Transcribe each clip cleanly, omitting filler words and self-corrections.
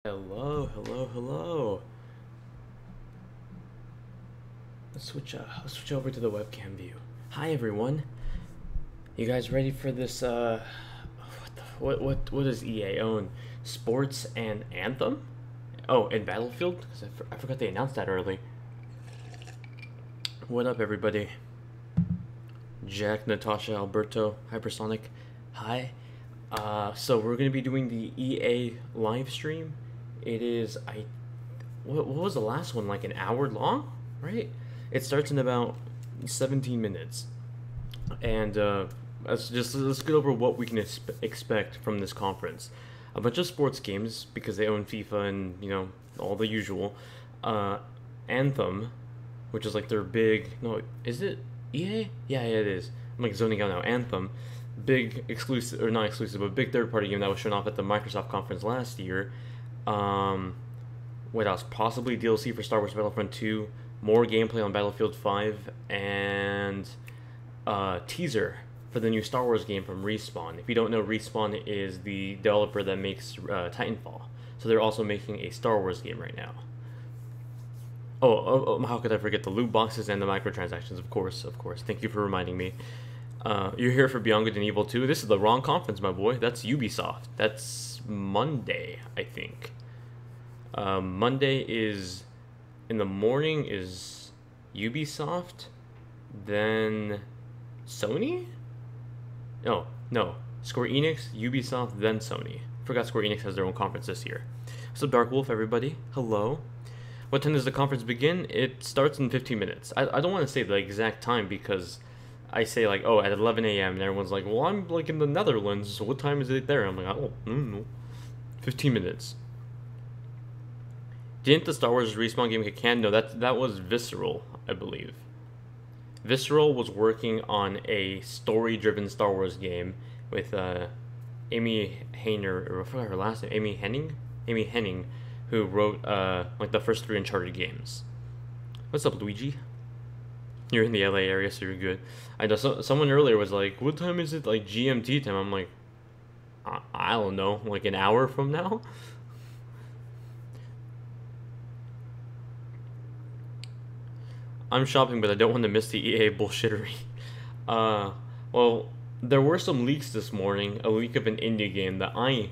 Hello, hello, hello. Let's switch over to the webcam view. Hi everyone. You guys ready for this what does EA own? Sports and Anthem? Oh, and Battlefield? Because I forgot they announced that early. What up everybody? Jack, Natasha, Alberto, Hypersonic. Hi. So we're gonna be doing the EA live stream. It is what was the last one, like an hour long, right? It starts in about 17 minutes, and let's get over what we can expect from this conference. A bunch of sports games because they own FIFA and all the usual. Anthem, which is like their big, no, is it EA? Yeah, it is. I'm like zoning out now. Anthem, big exclusive, or not exclusive, but big third-party game that was shown off at the Microsoft conference last year. What else? Possibly DLC for Star Wars Battlefront 2, more gameplay on Battlefield 5, and teaser for the new Star Wars game from Respawn. If you don't know, Respawn is the developer that makes Titanfall. So they're also making a Star Wars game right now. Oh, how could I forget the loot boxes and the microtransactions? Of course. Thank you for reminding me. You're here for Beyond Good and Evil 2. This is the wrong conference, my boy. That's Ubisoft. That's Monday, I think. Monday is, in the morning is Ubisoft, then Sony? No. Square Enix, Ubisoft, then Sony. Forgot Square Enix has their own conference this year. What's up, Dark Wolf, everybody? Hello. What time does the conference begin? It starts in 15 minutes. I don't want to say the exact time because I say like, oh, at 11 a.m. and everyone's like, well, I'm like in the Netherlands, so what time is it there? I'm like, oh, no. 15 minutes. Didn't the Star Wars Respawn game get canned? No, that was Visceral, I believe. Visceral was working on a story-driven Star Wars game with Amy Hayner, or I forgot her last name, Amy Henning, who wrote like the first 3 Uncharted games. What's up, Luigi? You're in the LA area, so you're good. I know someone earlier was like, what time is it, like GMT time? I'm like, I don't know, like an hour from now? I'm shopping, but I don't want to miss the EA bullshittery. Well, there were some leaks this morning. A leak of an indie game that I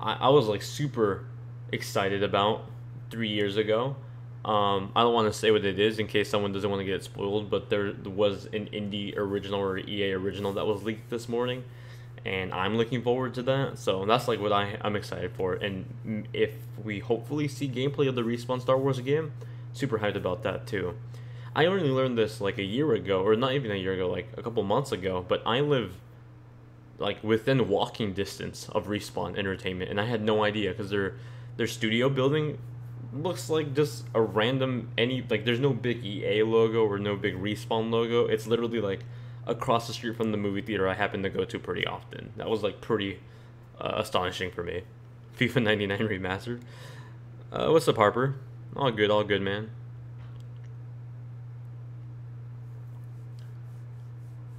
was like super excited about 3 years ago. I don't want to say what it is in case someone doesn't want to get it spoiled, but there was an indie original or EA original that was leaked this morning, and I'm looking forward to that. So that's like what I'm excited for. And if we hopefully see gameplay of the Respawn Star Wars game, super hyped about that too. I only learned this like a year ago, or not even a year ago, like a couple months ago, but I live like within walking distance of Respawn Entertainment, and I had no idea because their studio building looks like just a random there's no big EA logo or no big Respawn logo. It's literally like across the street from the movie theater I happen to go to pretty often. That was like pretty astonishing for me. FIFA 99 remastered. What's up, Harper? All good, man.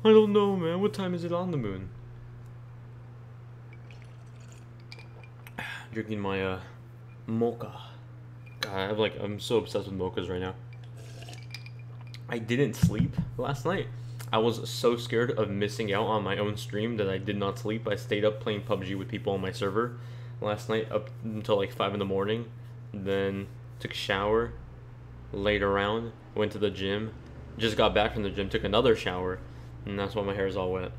I don't know, man. What time is it on the moon? Drinking my mocha. God, I'm so obsessed with mochas right now. I didn't sleep last night. I was so scared of missing out on my own stream that I did not sleep. I stayed up playing PUBG with people on my server last night up until like 5 in the morning. Then took a shower, laid around, went to the gym, just got back from the gym, took another shower, and that's why my hair is all wet.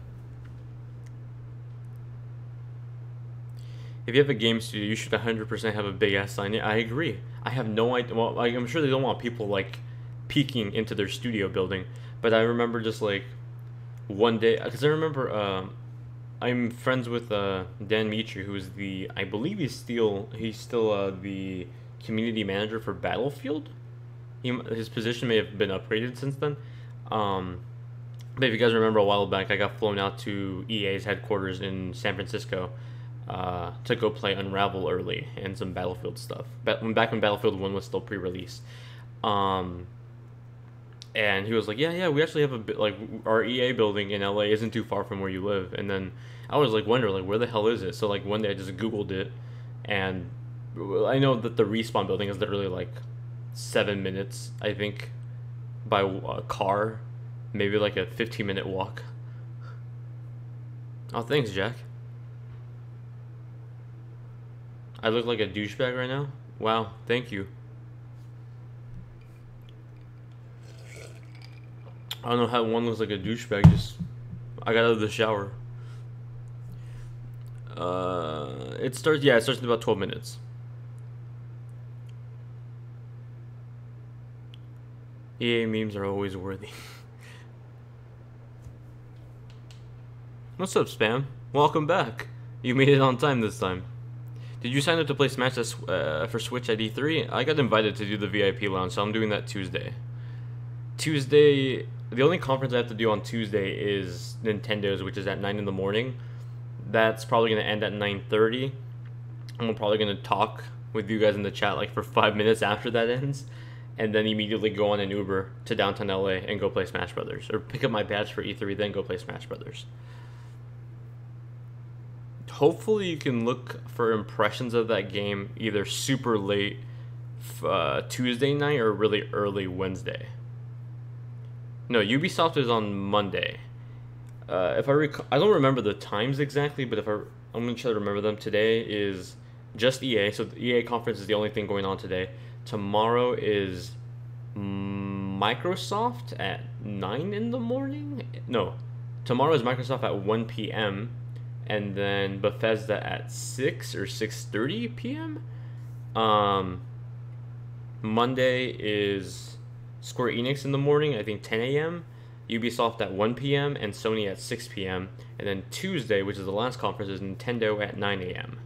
If you have a game studio, you should 100% have a big ass sign. I agree. I have no idea. Well, I'm sure they don't want people like peeking into their studio building. But I remember just like one day, because I remember I'm friends with Dan Mitri, who is I believe he's still the community manager for Battlefield. His position may have been upgraded since then. But if you guys remember a while back, I got flown out to EA's headquarters in San Francisco to go play Unravel early and some Battlefield stuff. Back when Battlefield 1 was still pre-release. And he was like, yeah, we actually have a bit, like, our EA building in LA isn't too far from where you live. And then I was like, wondering, like, where the hell is it? So, like, one day I just Googled it, and I know that the respawn building is literally like 7 minutes, I think, by car. Maybe like a 15-minute walk. Oh, thanks, Jack. I look like a douchebag right now? Wow, thank you. I don't know how one looks like a douchebag, just... I got out of the shower. It starts in about 12 minutes. EA memes are always worthy. What's up, Spam? Welcome back. You made it on time this time. Did you sign up to play Smash for Switch at E3? I got invited to do the VIP lounge, so I'm doing that Tuesday. The only conference I have to do on Tuesday is Nintendo's, which is at 9 in the morning. That's probably going to end at 9:30. I'm probably going to talk with you guys in the chat like for 5 minutes after that ends, and then immediately go on an Uber to downtown LA and go play Smash Brothers, or pick up my badge for E3, then go play Smash Brothers. Hopefully you can look for impressions of that game either super late Tuesday night or really early Wednesday. No, Ubisoft is on Monday. If I don't remember the times exactly, but I'm gonna try to remember them. Today is just EA, so the EA conference is the only thing going on today. Tomorrow is Microsoft at 9 in the morning. No, tomorrow is Microsoft at 1 p.m. and then Bethesda at 6 or 6:30 p.m. Monday is Square Enix in the morning, I think 10 a.m., Ubisoft at 1 p.m., and Sony at 6 p.m. And then Tuesday, which is the last conference, is Nintendo at 9 a.m.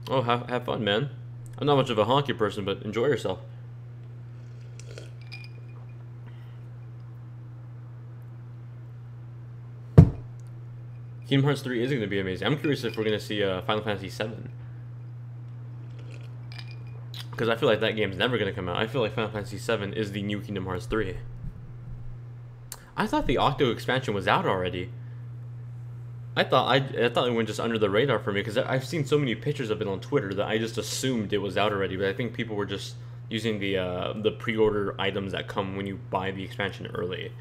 Oh, have fun, man. I'm not much of a honky person, but enjoy yourself. Kingdom Hearts 3 is going to be amazing. I'm curious if we're going to see Final Fantasy 7. Because I feel like that game's never going to come out. I feel like Final Fantasy 7 is the new Kingdom Hearts 3. I thought the Octo expansion was out already. I thought it went just under the radar for me because I've seen so many pictures of it on Twitter that I just assumed it was out already. But I think people were just using the pre-order items that come when you buy the expansion early.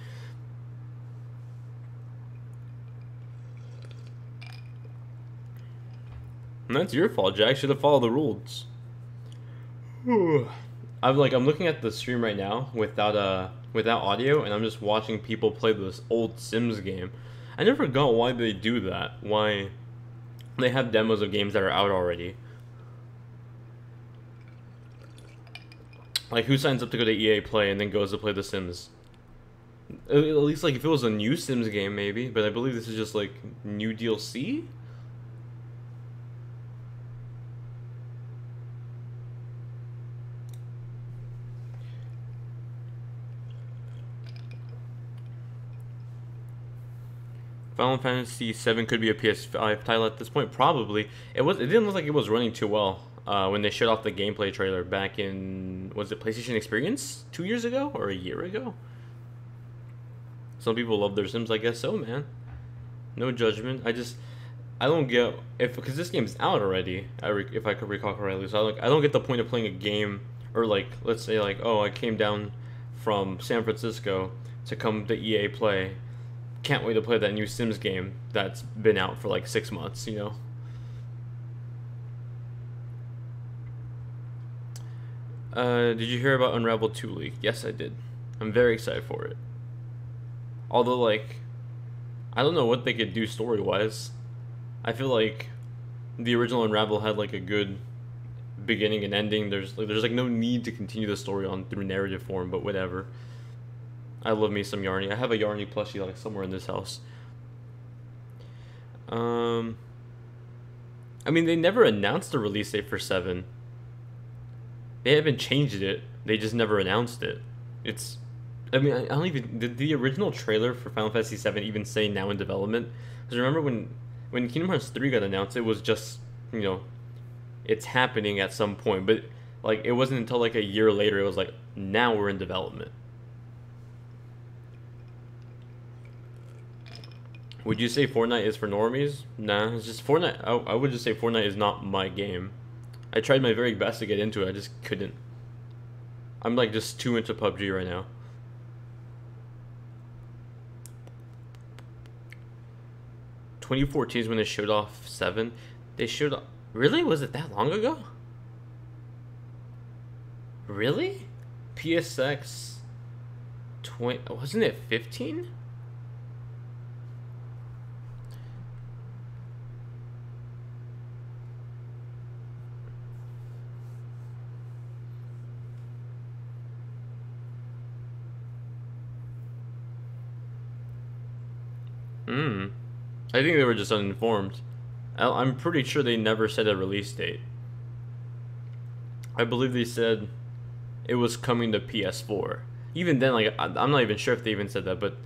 And that's your fault, Jack. Should have followed the rules. I'm looking at the stream right now without audio, and I'm just watching people play this old Sims game. I never got why they do that. Why they have demos of games that are out already. Like, who signs up to go to EA Play and then goes to play The Sims? At least, like, if it was a new Sims game, maybe. But I believe this is just, like, new DLC? Final Fantasy 7 could be a PS5 title at this point, probably. It didn't look like it was running too well when they showed off the gameplay trailer back in, was it PlayStation Experience 2 years ago or a year ago? Some people love their Sims, I guess so, man. No judgment. I don't get because this game's out already. If I could recall correctly, so I don't get the point of playing a game, or like, let's say like, oh, I came down from San Francisco to come to EA Play. Can't wait to play that new Sims game that's been out for like 6 months, you know? Did you hear about Unravel 2 leak? Yes, I did. I'm very excited for it. Although, like, I don't know what they could do story-wise. I feel like the original Unravel had like a good beginning and ending. There's like no need to continue the story on through narrative form, but whatever. I love me some Yarny. I have a Yarny plushie like somewhere in this house. I mean, they never announced the release date for 7. They haven't changed it. They just never announced it. I mean, I don't even... Did the original trailer for Final Fantasy 7 even say now in development? Because remember when Kingdom Hearts 3 got announced, it was just, you know, it's happening at some point. But, like, it wasn't until, like, a year later it was like, now we're in development. Would you say Fortnite is for normies? Nah, it's just Fortnite. I would just say Fortnite is not my game. I tried my very best to get into it. I just couldn't. I'm like just too into PUBG right now. 2014 is when they showed off 7. They showed off... Really? Was it that long ago? Really? PSX 20... Wasn't it 15? I think they were just uninformed. I'm pretty sure they never said a release date. I believe they said it was coming to PS4. Even then, like, I'm not even sure if they even said that, but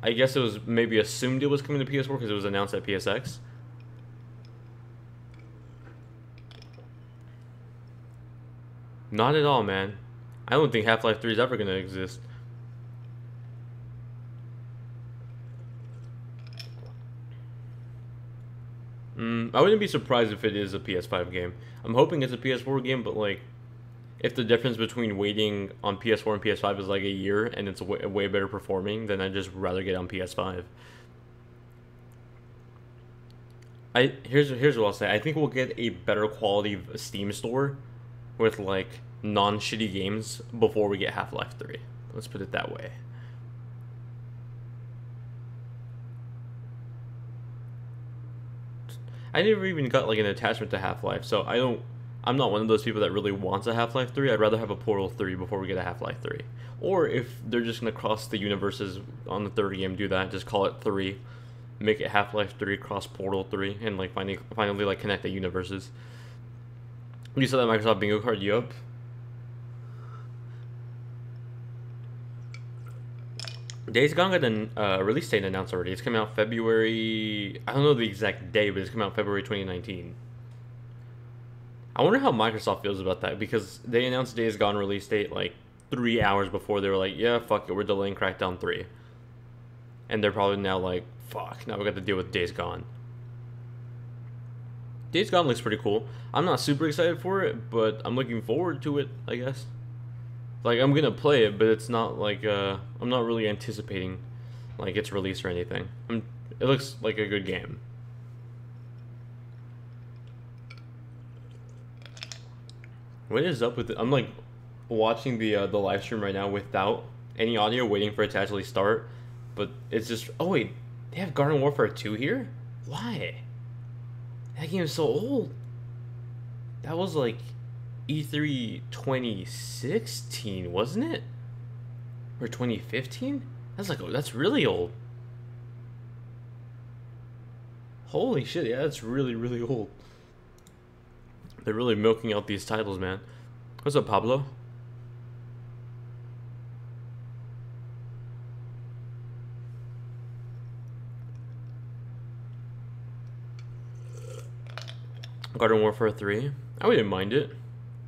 I guess it was maybe assumed it was coming to PS4 because it was announced at PSX. Not at all, man. I don't think Half-Life 3 is ever going to exist. I wouldn't be surprised if it is a PS5 game. I'm hoping it's a PS4 game, but like, if the difference between waiting on PS4 and PS5 is like a year and it's way better performing, then I'd just rather get on PS5. Here's what I'll say. I think we'll get a better quality Steam store with like non-shitty games before we get Half-Life 3. Let's put it that way. I never even got like an attachment to Half-Life, so I'm not one of those people that really wants a Half-Life 3. I'd rather have a Portal 3 before we get a Half-Life 3. Or if they're just gonna cross the universes on the third game, do that. Just call it 3. Make it Half-Life 3 cross Portal 3 and like finally like connect the universes. You saw that Microsoft bingo card? Yup. Days Gone got a release date announced already. It's coming out February... I don't know the exact day, but it's coming out February 2019. I wonder how Microsoft feels about that, because they announced Days Gone release date like 3 hours before. They were like, yeah, fuck it, we're delaying Crackdown 3. And they're probably now like, fuck, now we got to deal with Days Gone. Days Gone looks pretty cool. I'm not super excited for it, but I'm looking forward to it, I guess. Like, I'm gonna play it, but it's not like, I'm not really anticipating, like, its release or anything. It looks like a good game. What is up with it? I'm, like, watching the live stream right now without any audio, waiting for it to actually start. But it's just, oh wait, they have Garden Warfare 2 here? Why? That game is so old. That was, like... E3 2016, wasn't it? Or 2015? That's really old. Holy shit, yeah, that's really, really old. They're really milking out these titles, man. What's up, Pablo? Garden Warfare 3. I wouldn't mind it.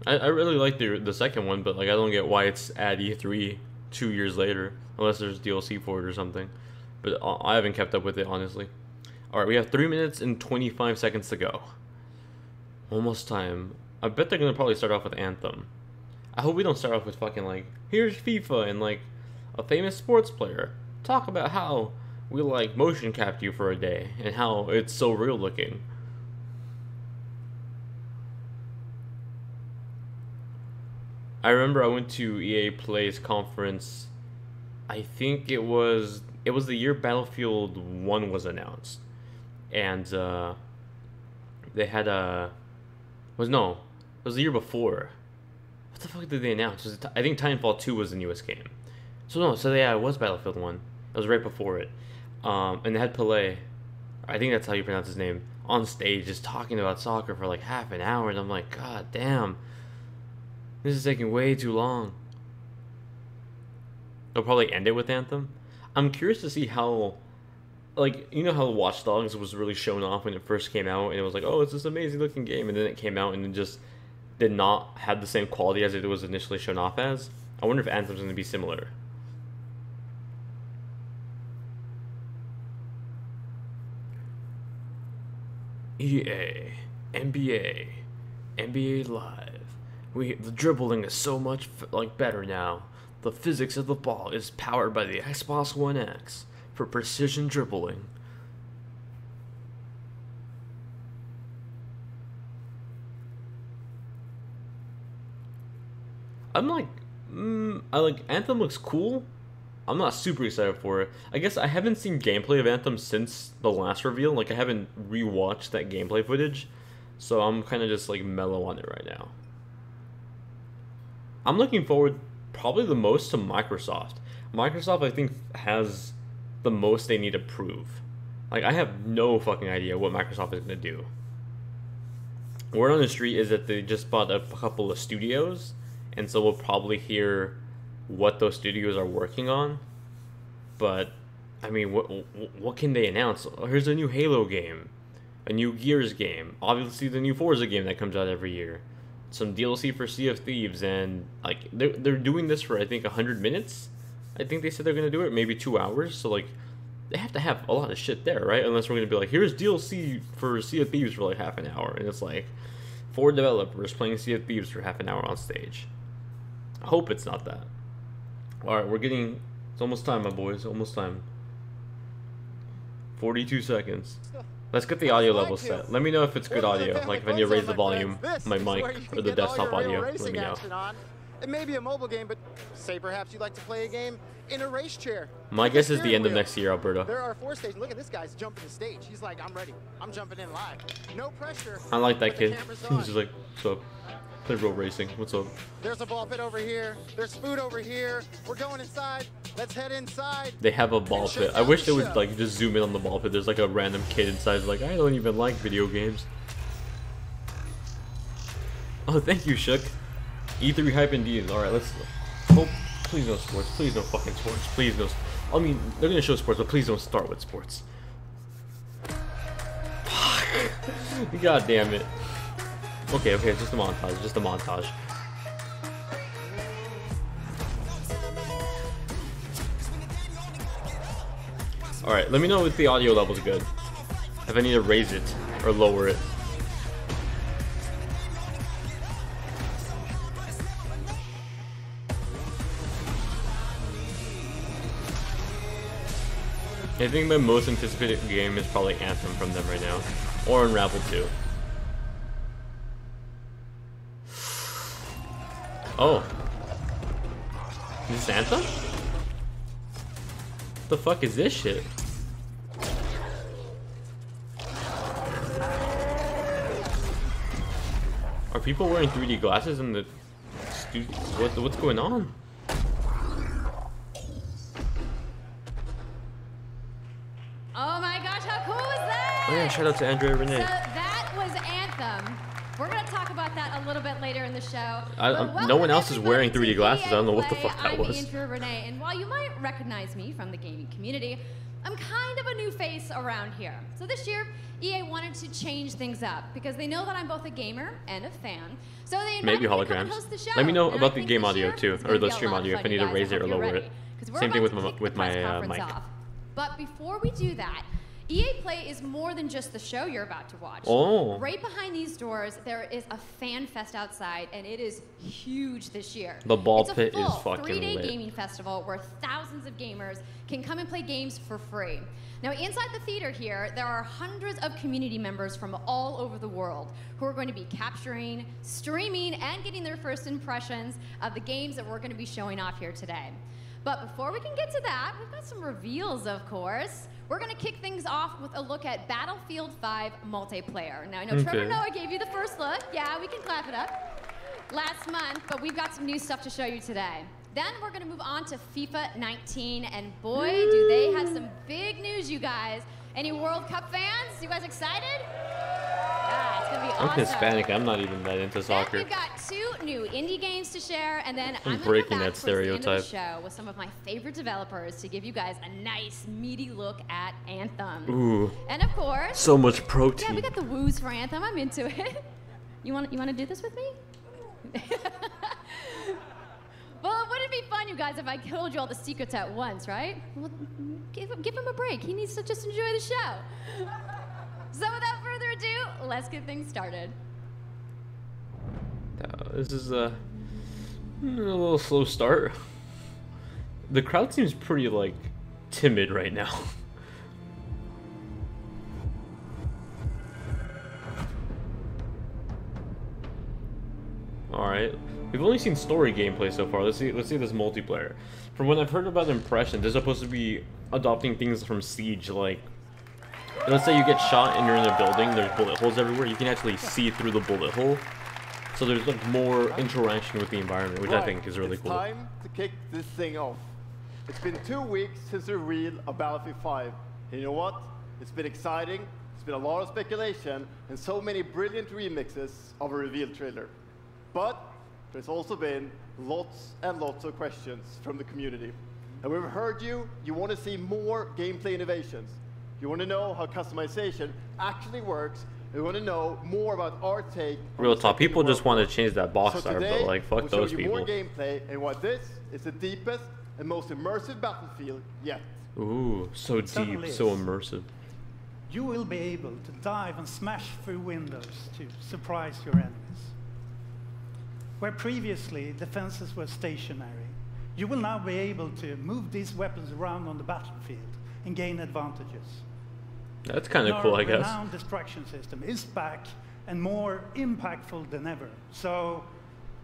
I really like the second one, but like I don't get why it's at E3 2 years later, unless there's DLC for it or something. But I haven't kept up with it, honestly. Alright, we have 3 minutes and 25 seconds to go. Almost time. I bet they're gonna probably start off with Anthem. I hope we don't start off with fucking like, here's FIFA and like a famous sports player. Talk about how we like motion capped you for a day and how it's so real looking. I remember I went to EA Play's conference. I think it was the year Battlefield 1 was announced, and they had it was the year before. What the fuck did they announce? I think Titanfall 2 was the newest game. So yeah, it was Battlefield 1. It was right before it, and they had Pelé. I think that's how you pronounce his name, on stage just talking about soccer for like half an hour, and I'm like, god damn. This is taking way too long. They'll probably end it with Anthem. I'm curious to see how, like, you know how Watch Dogs was really shown off when it first came out, and it was like, oh, it's this amazing looking game, and then it came out and it just did not have the same quality as it was initially shown off as. I wonder if Anthem's going to be similar. EA, NBA Live. The dribbling is so much better now. The physics of the ball is powered by the Xbox One X for precision dribbling. I'm like, Anthem looks cool. I'm not super excited for it. I guess I haven't seen gameplay of Anthem since the last reveal. Like, I haven't rewatched that gameplay footage. So I'm kind of just, like, mellow on it right now. I'm looking forward probably the most to Microsoft. Microsoft, I think, has the most they need to prove. Like, I have no fucking idea what Microsoft is going to do. Word on the street is that they just bought a couple of studios. And so we'll probably hear what those studios are working on. But, I mean, what can they announce? Here's a new Halo game. A new Gears game. Obviously the new Forza game that comes out every year. Some DLC for Sea of Thieves. And, like, they're doing this for, I think, 100 minutes? I think they said they're going to do it. Maybe 2 hours. So, like, they have to have a lot of shit there, right? Unless we're going to be like, here's DLC for Sea of Thieves for, like, half an hour. And it's like, 4 developers playing Sea of Thieves for half an hour on stage. I hope it's not that. Alright, it's almost time, my boys, almost time. 42 seconds. Let's get the audio level set. Let me know if it's good audio, like if I need to raise the volume, my mic, or the desktop audio, let me know. It may be a mobile game, but say perhaps you'd like to play a game in a race chair. My guess is the end of next year, Alberta. There are 4 stages. Look at this guy's jumping the stage. He's like, I'm ready. I'm jumping in live. No pressure. I like that kid. He's just like, what's up? Play road racing. What's up? There's a ball pit over here. There's food over here. We're going inside. Let's head inside. They have a ball pit. I wish they would like just zoom in on the ball pit. There's like a random kid inside. Like, I don't even like video games. Oh, thank you, Shook. E3 hype indeed. All right, let's hope. Please no sports. Please no fucking sports. Please no. I mean, they're gonna show sports, but please don't start with sports. Fuck. God damn it. Okay, it's just a montage, Alright, let me know if the audio level's good. If I need to raise it or lower it. I think my most anticipated game is probably Anthem from them right now. Or Unravel 2. Oh. Is this Anthem? What the fuck is this shit? Are people wearing 3D glasses in the studio? What's going on? Oh my gosh, how cool is that? Oh yeah, shout out to Andrea Renee. So that was Anthem. We're going to talk about that a little bit later in the show. No one else is wearing 3D glasses. I don't know what the fuck that was. I'm Andrea Renee, and while you might recognize me from the gaming community, I'm kind of a new face around here. So this year, EA wanted to change things up because they know that I'm both a gamer and a fan. So they invited me to come and host the show. Let me know about the game audio too, or the stream audio if I need to raise it or lower it. Same thing with my mic. But before we do that, EA Play is more than just the show you're about to watch. Oh. Right behind these doors, there is a fan fest outside, and it is huge this year. The ball pit is full fucking three-day lit. gaming festival where thousands of gamers can come and play games for free. Now, inside the theater here, there are hundreds of community members from all over the world who are going to be capturing, streaming, and getting their first impressions of the games that we're going to be showing off here today. But before we can get to that, we've got some reveals, of course. We're going to kick things off with a look at Battlefield 5 multiplayer. Now, I know Trevor Noah gave you the first look. Yeah, we can clap it up. Last month, but we've got some new stuff to show you today. Then we're going to move on to FIFA 19, and boy, do they have some big news, you guys. Any World Cup fans? You guys excited? Yeah, it's going to be awesome. I'm Hispanic. I'm not even that into soccer. Then we've got 2 new indie games to share, and then I'm breaking going that to go back towards the end of stereotype. the show with some of my favorite developers to give you guys a nice, meaty look at Anthem. Ooh. And of course, So much protein. yeah, we got the woos for Anthem. I'm into it. You want to do this with me? Well, wouldn't it be fun, you guys, if I told you all the secrets at once, right? Well, give him a break. He needs to just enjoy the show. So without further ado, let's get things started. This is a little slow start. The crowd seems pretty, like, timid right now. Alright. We've only seen story gameplay so far. Let's see this multiplayer. From what I've heard about Impression, they're supposed to be adopting things from Siege, like, let's say you get shot and you're in a building, there's bullet holes everywhere, you can actually see through the bullet hole. So there's like more interaction with the environment, which I think is really cool. It's time to kick this thing off. It's been 2 weeks since the reveal of Battlefield 5. And you know what? It's been exciting, it's been a lot of speculation, and so many brilliant remixes of a reveal trailer. But there's also been lots and lots of questions from the community. And we've heard you want to see more gameplay innovations. You want to know how customization actually works. You want to know more about our take. Real talk, people just want to change that box art, today, but like, fuck we'll those show you people. More gameplay and why this is the deepest and most immersive Battlefield yet. Ooh, so deep, so immersive. You will be able to dive and smash through windows to surprise your enemies. Where previously defenses were stationary, you will now be able to move these weapons around on the battlefield and gain advantages. That's kind of cool, I guess. Our renowned destruction system is back and more impactful than ever. So,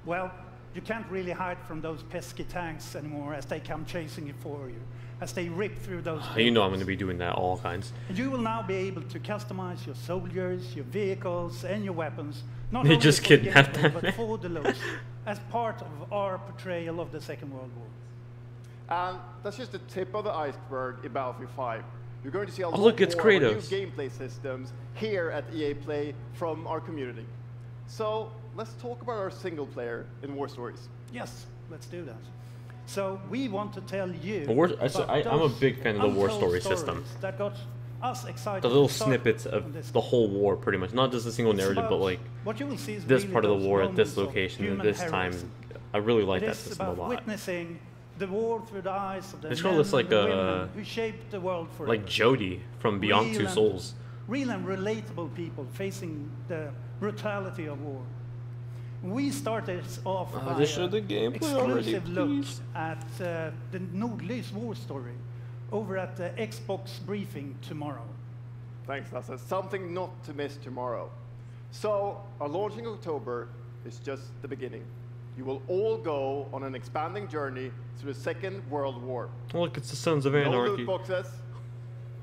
well, you can't really hide from those pesky tanks anymore as they come chasing you for you, as they rip through those You know I'm going to be doing that all kinds. And you will now be able to customize your soldiers, your vehicles, and your weapons. Not They only just for the kidnapped gameplay, them. but for the looks, as part of our portrayal of the Second World War. And that's just the tip of the iceberg in Battlefield 5. You're going to see a lot look, it's more new Kratos. gameplay systems here at EA Play from our community. So let's talk about our single player in War Stories. Yes, let's do that. So we want to tell you. I'm a big fan of the War untold Story stories system. That got us excited. The little to start snippets on of this. the whole war, pretty much. Not just a single It's narrative, but about like what you will see is this really part of the those war at this moments of location at human this time. heroism. I really like It that is system a about lot. witnessing the war through the eyes of the This men girl looks like and the women who shaped the world forever. Like Jodie from Beyond Two Souls. Real and relatable people facing the brutality of war. We started off by just show the gameplay exclusive already, look please. at the Nordlys war story over at the Xbox briefing tomorrow. Thanks, Lasse. Something not to miss tomorrow. So, our launch in October is just the beginning. You will all go on an expanding journey through the Second World War. Look, it's the Sons of No Anarchy. loot boxes,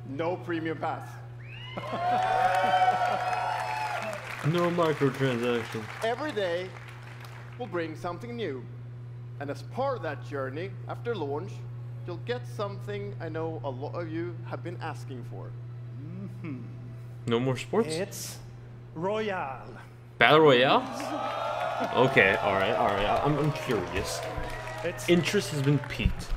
no premium pass. No microtransactions. Every day will bring something new. And as part of that journey, after launch, you'll get something I know a lot of you have been asking for. No more sports? It's Royale. Battle Royale? Okay, alright. I'm curious. It's Interest has been piqued.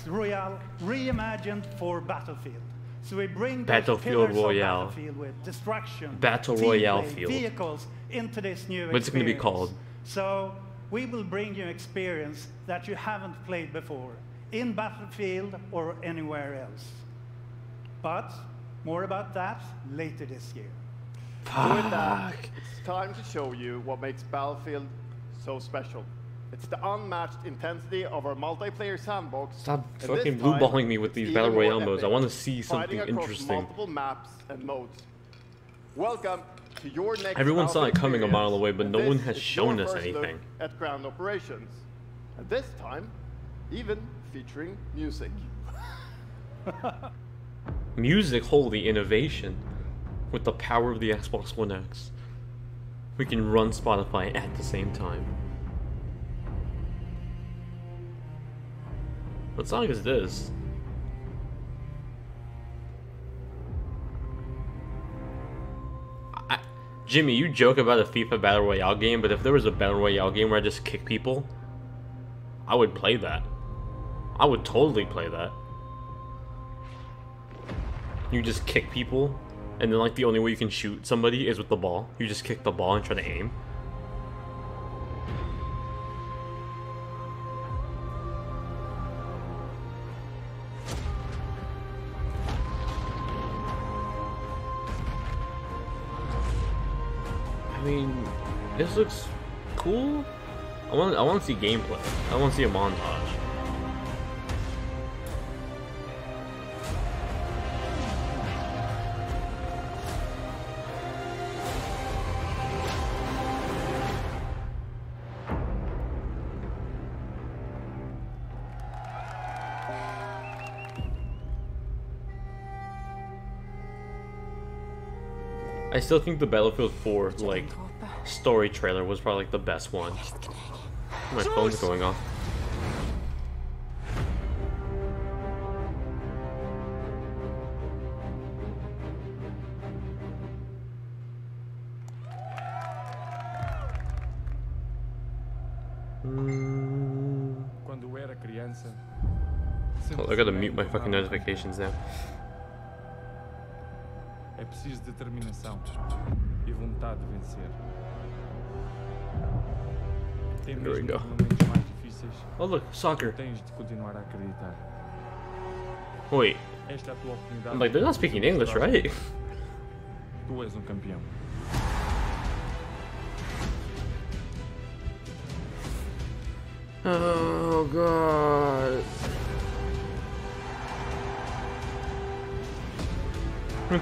Royale reimagined for Battlefield. So we bring those Battlefield pillars of Royale. Battlefield with destruction, Battle team Royale play, field. vehicles into this new What's it gonna be experience. called? So we will bring you experience that you haven't played before in Battlefield or anywhere else. But more about that later this year. So with that, it's time to show you what makes Battlefield so special. It's the unmatched intensity of our multiplayer sandbox. Stop and this fucking time, blueballing me with it's these even Battle more Royale modes. I epic, want to see fighting something across interesting. multiple maps and modes. Welcome to your next Everyone saw it Battlefield coming a mile experience, away, but and no this one has is shown your us first look anything. at ground operations. And this time, even featuring music. Music, holy innovation. With the power of the Xbox One X, we can run Spotify at the same time. What song is this? Jimmy, you joke about a FIFA Battle Royale game, but if there was a Battle Royale game where I just kick people, I would play that. I would totally play that. You just kick people, and then like the only way you can shoot somebody is with the ball. You just kick the ball and try to aim. mean, this looks cool. I want to see gameplay. I want to see a montage. I still think the Battlefield 4 like story trailer was probably like the best one. My phone's going off. Oh, I gotta mute my fucking notifications now. É preciso determinação e vontade de vencer. Tem mesmo nos momentos mais difíceis. Oh look, soccer. Tens de continuar a acreditar. Wait. Esta é a tua oportunidade. I'm like, they're not speaking English, right? Tu és campeão. Oh god.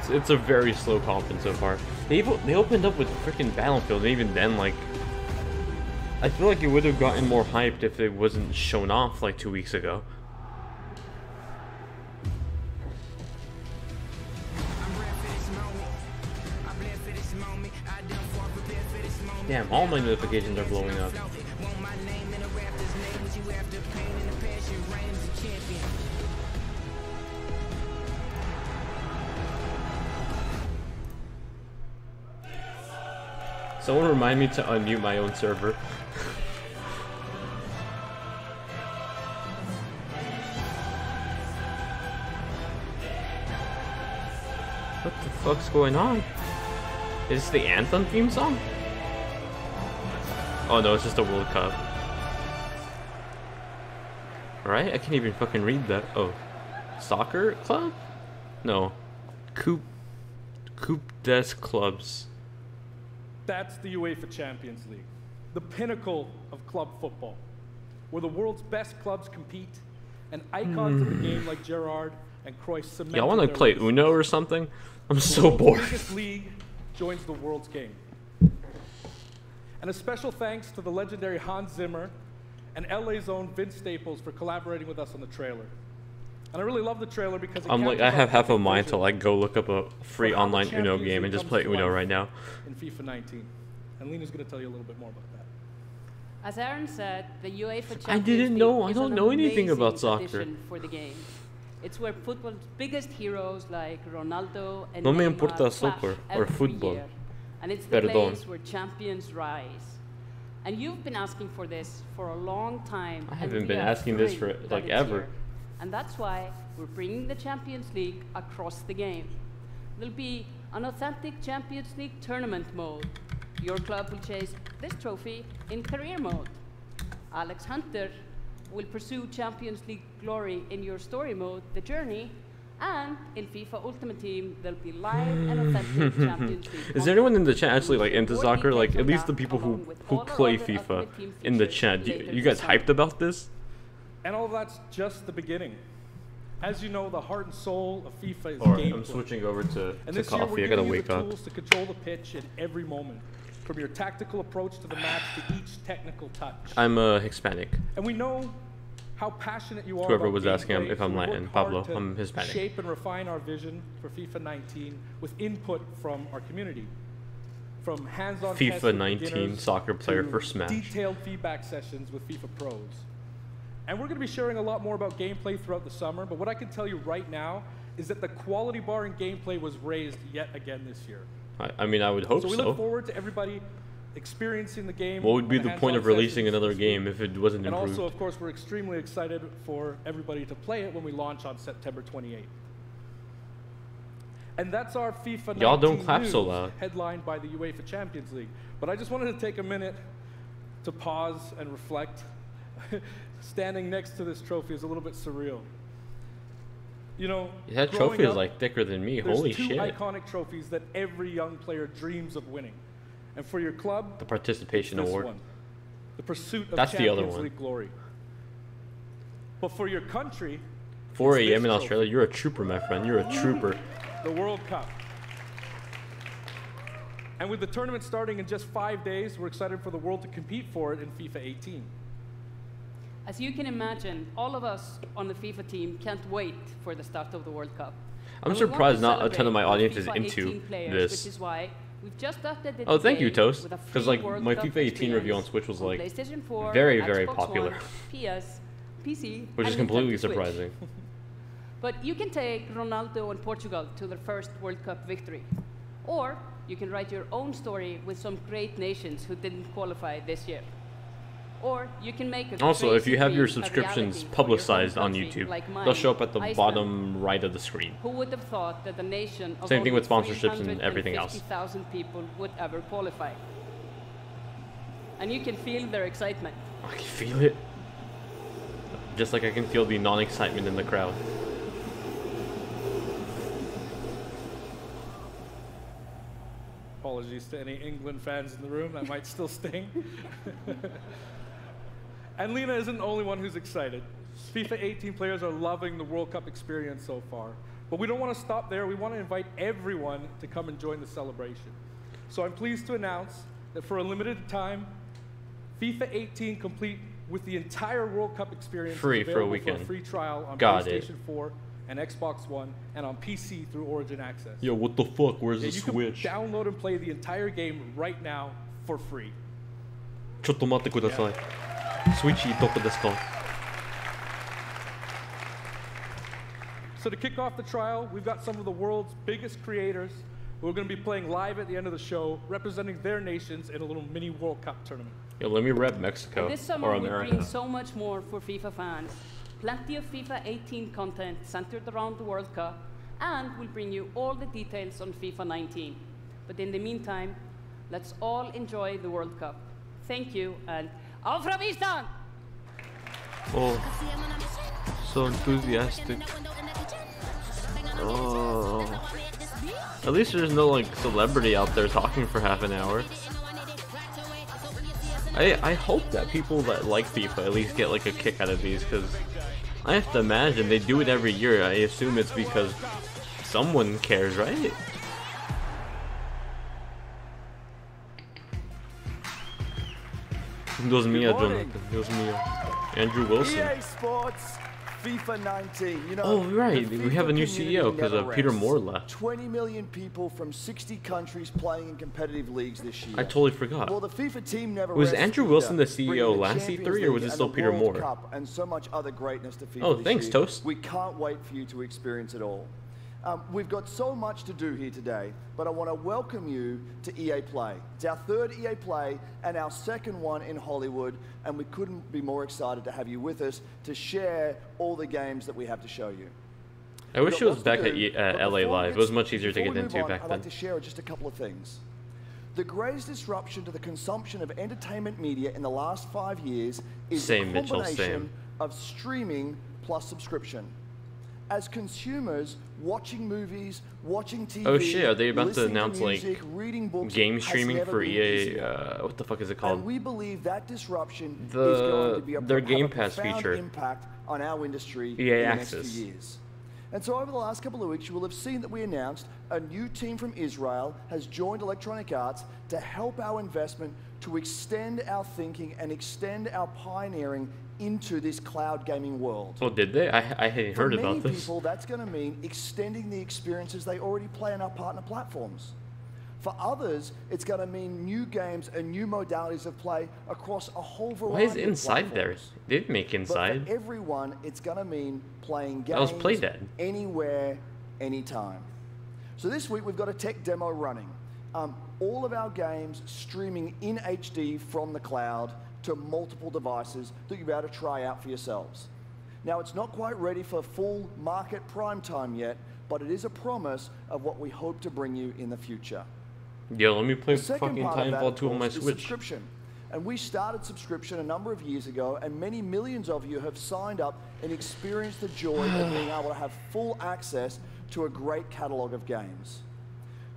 It's a very slow conference so far. They opened up with freaking Battlefield, and even then, like, I feel like it would have gotten more hyped if it wasn't shown off like 2 weeks ago. Damn, all my notifications are blowing up. Someone remind me to unmute my own server. What the fuck's going on? Is this the Anthem theme song? Oh no, it's just a World Cup. Right? I can't even fucking read that. Oh. Soccer club? No. Coupe des clubs. That's the UEFA Champions League, the pinnacle of club football, where the world's best clubs compete, and icons of the game like Gerrard and Cruyff cement. Y'all want to play Uno or something? I'm so bored. The biggest league joins the world's game. And a special thanks to the legendary Hans Zimmer and LA's own Vince Staples for collaborating with us on the trailer. And I really love the trailer because I'm like, I have half a mind to like go look up a free online Uno game and just play Uno right now. In FIFA 19. And Lena's going to tell you a little bit more about that. As Aaron said, the UEFA Champions I didn't know. I League don't is know an anything amazing about soccer. tradition for the game. It's where football's biggest heroes like Ronaldo and No me Neymar importa clash soccer or every football. year. And it's the Perdón. place where champions rise. And you've been asking for this for a long time. I haven't been asking this for like ever. Here. And that's why we're bringing the Champions League across the game. There'll be an authentic Champions League tournament mode. Your club will chase this trophy in career mode. Alex Hunter will pursue Champions League glory in your story mode, The Journey, and in FIFA Ultimate Team, there'll be live and authentic Champions League. Is there anyone in the chat actually like into soccer? Like at least the people who play FIFA in the chat. You guys hyped about this? And all that's just the beginning. As you know, the heart and soul of FIFA is Alright, gameplay. I'm switching over to this coffee. Year I gotta we're wake giving you up. the tools to control the pitch in every moment, from your tactical approach to the match to each technical touch. I'm Hispanic. And we know how passionate you are. Whoever about was asking gameplay, if I'm so we Latin. work hard Pablo, to I'm Hispanic. Shape and refine our vision for FIFA 19 with input from our community. From hands-on tests FIFA with 19 beginners soccer player to for Smash. detailed feedback sessions with FIFA pros. And we're going to be sharing a lot more about gameplay throughout the summer, but what I can tell you right now is that the quality bar in gameplay was raised yet again this year. I mean, I would hope So we so. look forward to everybody experiencing the game. What would be on the point of hands-on releasing sessions another this game week. if it wasn't And improved? also, of course, we're extremely excited for everybody to play it when we launch on September 28th. And that's our FIFA 19 Y'all don't clap news, so loud. headlined by the UEFA Champions League. But I just wanted to take a minute to pause and reflect. Standing next to this trophy is a little bit surreal. You know, That growing trophy is up, like thicker than me. there's Holy two shit. iconic trophies that every young player dreams of winning. And for your club, The participation this award. one, the pursuit of That's the other Champions one. League glory. But for your country, 4 it's a.m. in this Australia. You're a trooper, my friend. You're a trooper. the World Cup. And with the tournament starting in just 5 days, we're excited for the world to compete for it in FIFA 18. As you can imagine, all of us on the FIFA team can't wait for the start of the World Cup. I'm And we want surprised to not a ton of my celebrate audience is FIFA into 18 players, this. Which is why we've just updated Oh, thank you, today Toast. with a Because free like World my Cup FIFA 18 review on experience Switch was on like PlayStation 4, very, Xbox very One, popular, PS, PC, which is and completely Nintendo Switch. surprising. But you can take Ronaldo and Portugal to their first World Cup victory. Or you can write your own story with some great nations who didn't qualify this year. Or you can make a Also, if you have your crazy dream a subscriptions reality for your publicized home on country, YouTube, like mine, they'll show up at the Iceland. bottom right of the screen. Who would have thought that a nation of Same thing only with sponsorships and everything else. 350,000 people would ever qualify? And you can feel their excitement. I can feel it. Just like I can feel the non-excitement in the crowd. Apologies to any England fans in the room, that might still sting. And Lena isn't the only one who's excited. FIFA 18 players are loving the World Cup experience so far. But we don't want to stop there. We want to invite everyone to come and join the celebration. So I'm pleased to announce that for a limited time, FIFA 18 complete with the entire World Cup experience Free is for a available weekend. for a free trial on Got PlayStation it. 4 and Xbox One and on PC through Origin Access. Yo, what the fuck? Where's Yeah, the you Switch? can download and play the entire game right now for free. ちょっと待ってください。Switchy どこですか? So to kick off the trial, we've got some of the world's biggest creators who are going to be playing live at the end of the show, representing their nations in a little mini World Cup tournament. Yo, let me rep Mexico This summer or we America. bring so much more for FIFA fans. Plenty of FIFA 18 content centered around the World Cup, and we'll bring you all the details on FIFA 19. But in the meantime, let's all enjoy the World Cup. Thank you, and auf Ravistan! Oh, so enthusiastic. Oh. At least there's no like celebrity out there talking for half an hour. I hope that people that like FIFA at least get like a kick out of these, because I have to imagine they do it every year. I assume it's because someone cares, right? Dios mío, Jonathan. Dios mío. Andrew Wilson. EA Sports, FIFA 19. You know, Oh, right. the We have a new FIFA CEO because community Peter never Moore rests. left. 20 million people from 60 countries playing in competitive leagues this year. I totally forgot. Well, the FIFA team never Was rests Andrew either, Wilson the CEO bringing the last Champions E3 or was League it still and the Peter World Moore? Cup and so much other greatness to FIFA Oh, this thanks, year. Toast. We can't wait for you to experience it all. We've got so much to do here today, but I want to welcome you to EA Play. It's our third EA Play and our second one in Hollywood, and we couldn't be more excited to have you with us to share all the games that we have to show you. I wish it was We've got back lots at to do, LA but before Live. we It was much easier to before get we move into on, back I'd then. like to share just a couple of things. The greatest disruption to the consumption of entertainment media in the last 5 years is Same, the Mitchell, combination same. of streaming plus subscription. As consumers, watching movies, watching TV, Oh shit, are they about to listening announce music, like reading books game has streaming never for been EA? easier. What the fuck is it And called? we believe that disruption is The- going to be their have Game a Pass profound feature. impact on our industry EA in the Access. next few years. And so over the last couple of weeks, you will have seen that we announced a new team from Israel has joined Electronic Arts to help our investment to extend our thinking and extend our pioneering into this cloud gaming world. Oh, did they? I hadn't heard For about many this. people, that's going to mean extending the experiences they already play on our partner platforms. For others, it's going to mean new games and new modalities of play across a whole variety Why is of Inside there? platforms. They didn't make But Inside. for everyone, it's going to mean playing That was games Playdead. anywhere, anytime. So this week, we've got a tech demo running. All of our games streaming in HD from the cloud to multiple devices that you'll be able to try out for yourselves. Now, it's not quite ready for full market prime time yet, but it is a promise of what we hope to bring you in the future. Yo, let me play The second fucking part of that, Titanfall of 2 on my course, is Switch. subscription. And we started subscription a number of years ago, and many millions of you have signed up and experienced the joy of being able to have full access to a great catalog of games.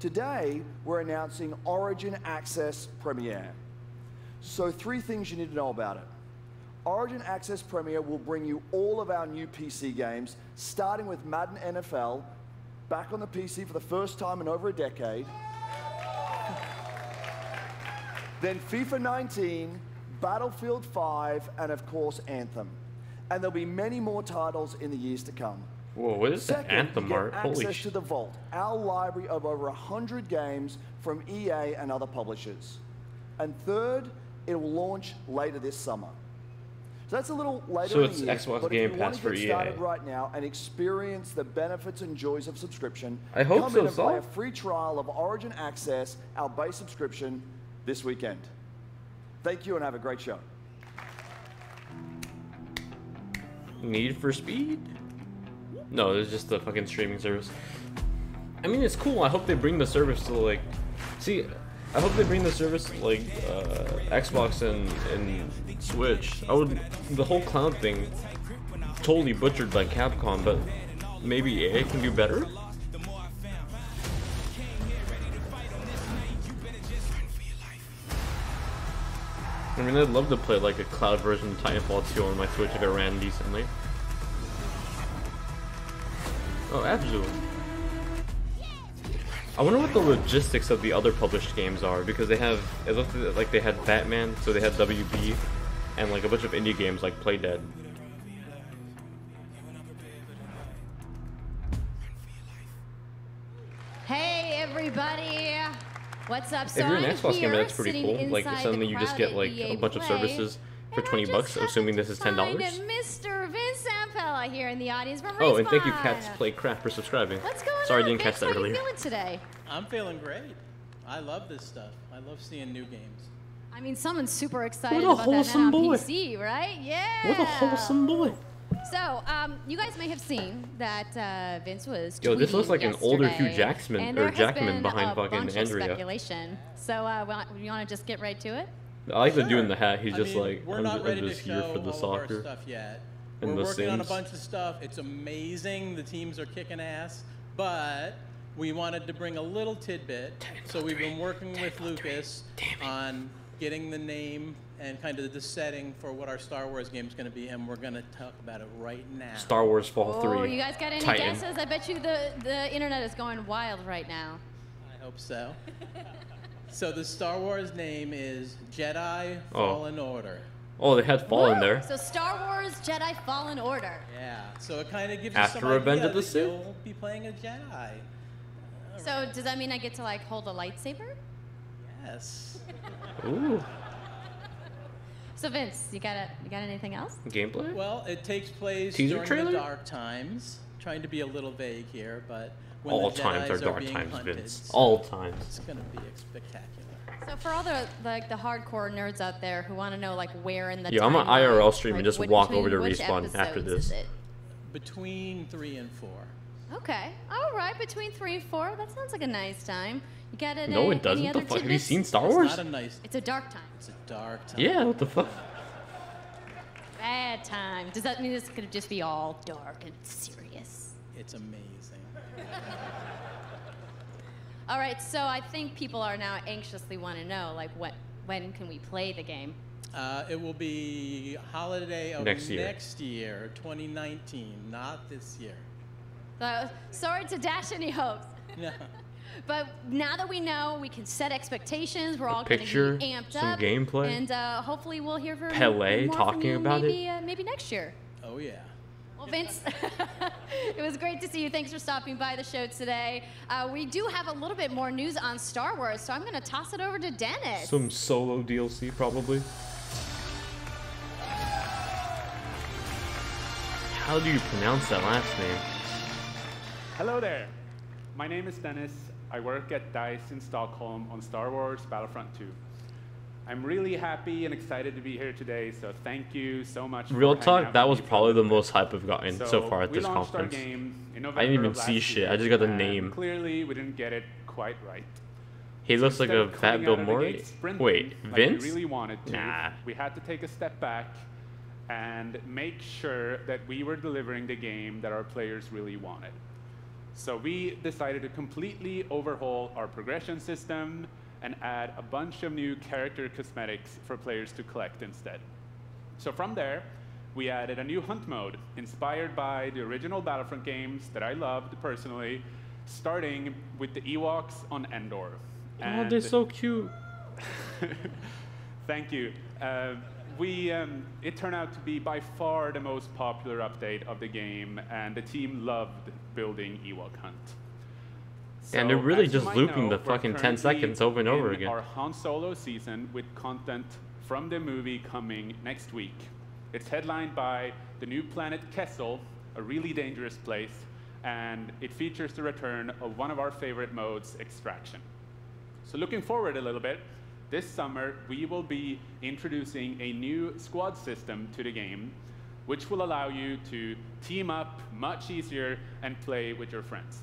Today, we're announcing Origin Access Premiere. So 3 things you need to know about it. Origin Access Premiere will bring you all of our new PC games, starting with Madden NFL, back on the PC for the first time in over a decade. Then FIFA 19, Battlefield 5, and of course Anthem. And there'll be many more titles in the years to come. Whoa, what is the Anthem art? Holy access to the Vault, our library of over 100 games from EA and other publishers. And third, it will launch later this summer. So that's a little later in the year. So it's Xbox but Game if you want Pass to for get EA. started right now and experience the benefits and joys of subscription, I hope come so, in and play Saul. a free trial of Origin Access, our base subscription, this weekend. Thank you and have a great show. Need for Speed? No, it's just the fucking streaming service. I mean, it's cool. I hope they bring the service to, like... See, I hope they bring the service to, like, Xbox and Switch. The whole cloud thing, totally butchered by Capcom, but maybe EA can do better? I mean, I'd love to play, like, a cloud version of Titanfall 2 on my Switch if it ran decently. Oh, absolutely. I wonder what the logistics of the other published games are, because they have, it looked like they had Batman, so they had WB, and like a bunch of indie games like Play Dead. Hey everybody! What's up? So If you're an I'm Xbox here, gamer, that's pretty sitting cool. Like, inside suddenly the you just get crowded like EA a bunch of Play, services for and I 20 just bucks, assuming this is $10. find Mr. Vince Zampella here in the audience from Oh, and thank you, Respawn. Cats Play Craft, for subscribing. What's going Sorry, on, I didn't catch Vince? that How earlier. you feeling today? I'm feeling great. I love this stuff. I love seeing new games. I mean, someone's super excited What a about that wholesome man on boy. PC, right? Yeah. What a wholesome boy. So, you guys may have seen that Vince was Yo, this tweeting looks like an older Hugh yesterday, Jackman and or there has Jackman been behind a fucking bunch of Andrea. speculation. So, you want to just get right to it? I like the Sure. dude in the hat. He's I just mean, like, we're I'm not just, ready I'm to just here show for the all of our soccer. stuff yet. and We're the working on a Sims. bunch of stuff. It's amazing. The teams are kicking ass, but we wanted to bring a little tidbit. So we've been working with Lucas on getting the name and kind of the setting for what our Star Wars game is going to be, and we're going to talk about it right now. Star Wars Fall 3. Oh, you guys got any Titan. guesses? I bet you the internet is going wild right now. I hope so. So the Star Wars name is Jedi Fallen Order. Oh, they had Fall in Woo! there. So Star Wars Jedi Fallen Order. Yeah, so it kind of gives you After some Revenge idea of the that Sith? you'll be playing a Jedi. So does that mean I get to like hold a lightsaber? Yes. Ooh. So Vince, you got anything else? Gameplay? Well, it takes place Teaser during trailer? the dark times. Trying to be a little vague here, but when All the times Jedis are dark being times, hunted, Vince. so All times. It's gonna be spectacular. So for all the hardcore nerds out there who want to know like where in the Yeah, I'm an timeline, IRL stream and like, just walk between over to which Respawn after episodes this. is it? Between 3 and 4. Okay, all right, between 3 and 4. That sounds like a nice time. You got it? No, it doesn't. Any The other fuck? Have you tidbits? seen Star It's Wars? not a nice. It's a dark time. It's a dark time. Yeah, what the fuck? Bad time. Does that mean it's gonna just be all dark and serious? It's amazing. All right, so I think people are now anxiously want to know, like, when can we play the game? It will be holiday of Next year. next year, 2019, not this year. Sorry to dash any hopes. No. But now that we know, we can set expectations. We're all going to picture, be amped some up. gameplay. And hopefully we'll hear from Pele more from talking you about maybe, maybe next year. Oh yeah. Well, Vince, it was great to see you. Thanks for stopping by the show today. We do have a little bit more news on Star Wars, so I'm going to toss it over to Dennis. Some solo DLC, probably. How do you pronounce that last name? Hello there. My name is Dennis. I work at DICE in Stockholm on Star Wars Battlefront 2. I'm really happy and excited to be here today, so thank you so much. Real for hanging talk, out that with was me for probably a the little most hype I've gotten so far at we this launched our conference. game in I November didn't even of see last shit, year, I just got the and name. Clearly, we didn't get it quite right. He So looks like instead a of fat coming Bill out of the Murray. gate sprinting Wait, like Vince? we really wanted to. Nah. We had to take a step back and make sure that we were delivering the game that our players really wanted. So we decided to completely overhaul our progression system and add a bunch of new character cosmetics for players to collect instead. So from there, we added a new hunt mode inspired by the original Battlefront games that I loved personally, starting with the Ewoks on Endor. Oh, they're so cute. Thank you. It turned out to be by far the most popular update of the game, and the team loved building Ewok Hunt. So, And they're really as you just might looping know, the we're fucking 10 currently seconds over and over in again. our Han Solo season with content from the movie coming next week. It's headlined by the new planet Kessel, a really dangerous place, and it features the return of one of our favorite modes, extraction. So looking forward a little bit, this summer we will be introducing a new squad system to the game, which will allow you to team up much easier and play with your friends.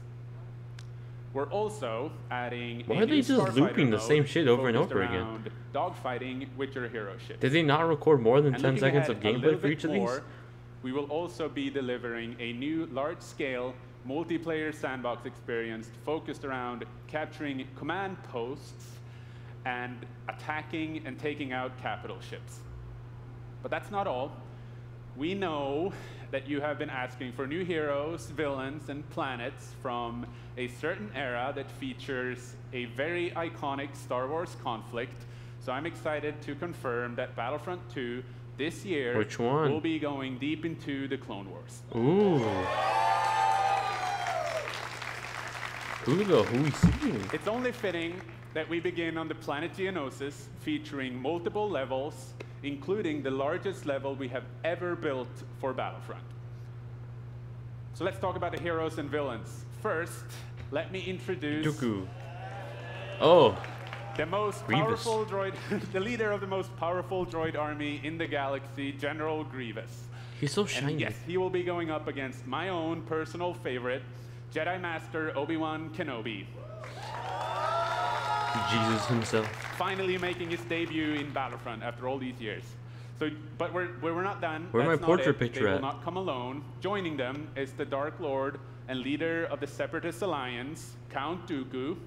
We're also adding Why a are new they just Starfighter looping the same mode shit over and focused over again? around dogfighting with your hero ships. Did they not record more than And 10 looking seconds ahead of a gameplay little for bit each of these? more, we will also be delivering a new large-scale multiplayer sandbox experience focused around capturing command posts and attacking and taking out capital ships. But that's not all. We know that you have been asking for new heroes, villains, and planets from a certain era that features a very iconic Star Wars conflict. So I'm excited to confirm that Battlefront 2 this year Which one? will be going deep into the Clone Wars. Ooh. Who we seeing? It's only fitting that we begin on the planet Geonosis, featuring multiple levels, including the largest level we have ever built for Battlefront. So let's talk about the heroes and villains. First, let me introduce Dooku. Oh. the most Grievous. powerful droid, the leader of the most powerful droid army in the galaxy, General Grievous. He's so shiny. And yes, he will be going up against my own personal favorite, Jedi Master Obi-Wan Kenobi. Jesus himself. Finally making his debut in Battlefront after all these years. So, but we're not done. Where's my That's not portrait it. picture They will at? not come alone. Joining them is the Dark Lord and leader of the Separatist Alliance, Count Dooku,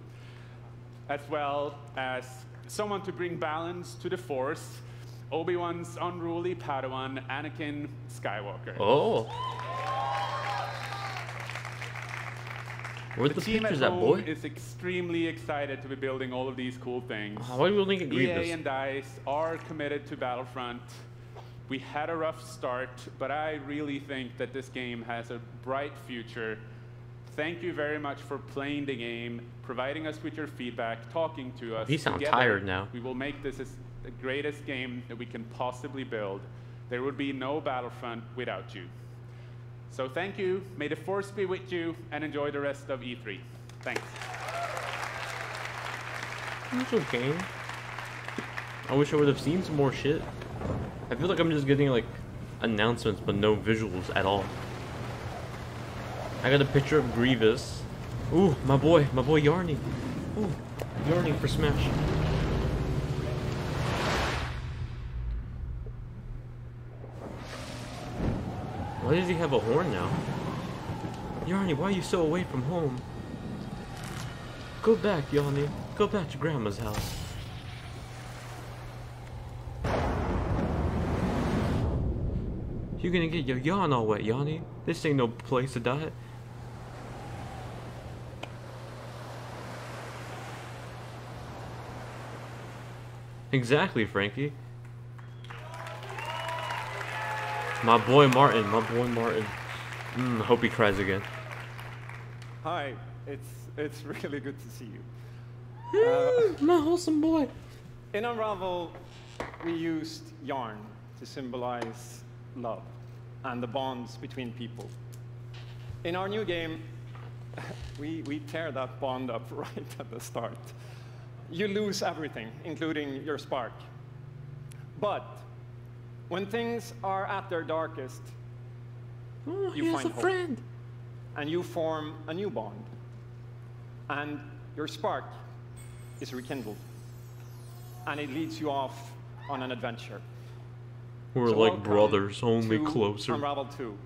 as well as someone to bring balance to the Force, Obi-Wan's unruly Padawan, Anakin Skywalker. Oh. Where's the team pictures at at, home boy? is extremely excited to be building all of these cool things. Why are we building a Grievous? EA and DICE are committed to Battlefront. We had a rough start, but I really think that this game has a bright future. Thank you very much for playing the game, providing us with your feedback, talking to us. He sounds Together, tired now. We will make this the greatest game that we can possibly build. There would be no Battlefront without you. So thank you, may the Force be with you, and enjoy the rest of E3. Thanks. It's okay. I wish I would have seen some more shit. I feel like I'm just getting like announcements but no visuals at all. I got a picture of Grievous. Ooh, my boy Yarny. Ooh, Yarny for Smash. Why does he have a horn now? Yarny, why are you so away from home? Go back, Yarny. Go back to Grandma's house. You're gonna get your yarn all wet, Yarny. This ain't no place to die. Exactly, Frankie. My boy Martin. Hope he cries again. Hi, it's really good to see you. My wholesome boy. In Unravel, we used yarn to symbolize love and the bonds between people. In our new game, we tear that bond up right at the start. You lose everything, including your spark. But when things are at their darkest, you find hope. Friend. And you form a new bond. And your spark is rekindled. And it leads you off on an adventure. We're So like welcome brothers, only to closer. Unravel 2.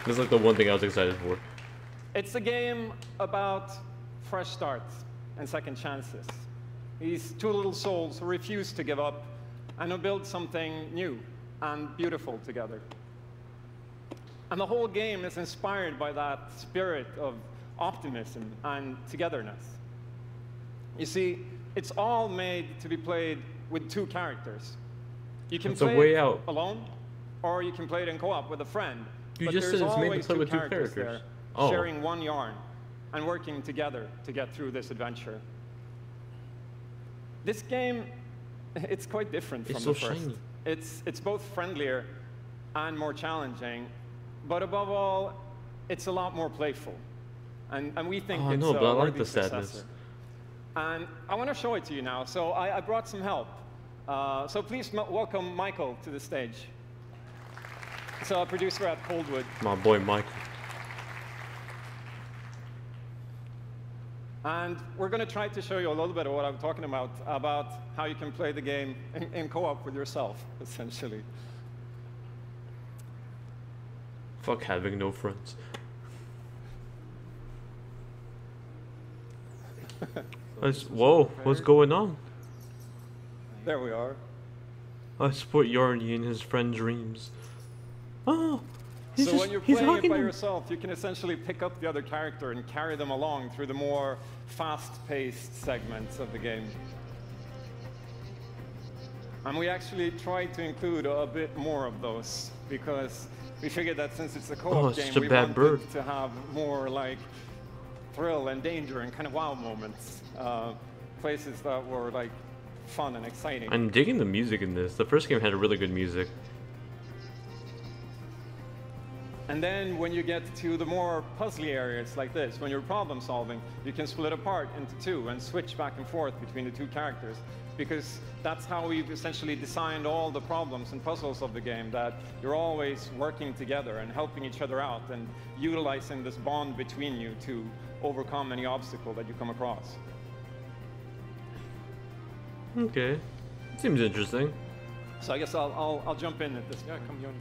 This is like the one thing I was excited for. It's a game about fresh starts and second chances. These two little souls who refuse to give up and who build something new and beautiful together. And the whole game is inspired by that spirit of optimism and togetherness. You see, it's all made to be played with two characters. You can play it alone, or you can play it in co-op with a friend. You but just there's said it's made to always play with two characters characters. there, sharing one yarn and working together to get through this adventure. This game, it's quite different from the first. Shiny. It's both friendlier and more challenging, but above all, it's a lot more playful. And we think it's but I a like worthy the sadness. successor. And I want to show it to you now. So I brought some help. So please welcome Michael to the stage. He's a producer at Coldwood. My boy Michael. And we're going to try to show you a little bit of what I'm talking about how you can play the game in co-op with yourself, essentially. Fuck having no friends. Whoa, what's going on? There we are. I support Yarny in his friend dreams. Oh, so when you're playing it by yourself, you can essentially pick up the other character and carry them along through the more fast-paced segments of the game. And we actually tried to include a bit more of those because we figured that since it's a co-op game, we wanted to have more like thrill and danger and kind of wow moments. Places that were like fun and exciting. I'm digging the music in this. The first game had really good music. And then when you get to the more puzzly areas like this, when you're problem solving, you can split apart into two and switch back and forth between the two characters. Because that's how we've essentially designed all the problems and puzzles of the game, that you're always working together and helping each other out and utilizing this bond between you to overcome any obstacle that you come across. Okay, seems interesting. So I guess I'll jump in at this point. Yeah, come join me.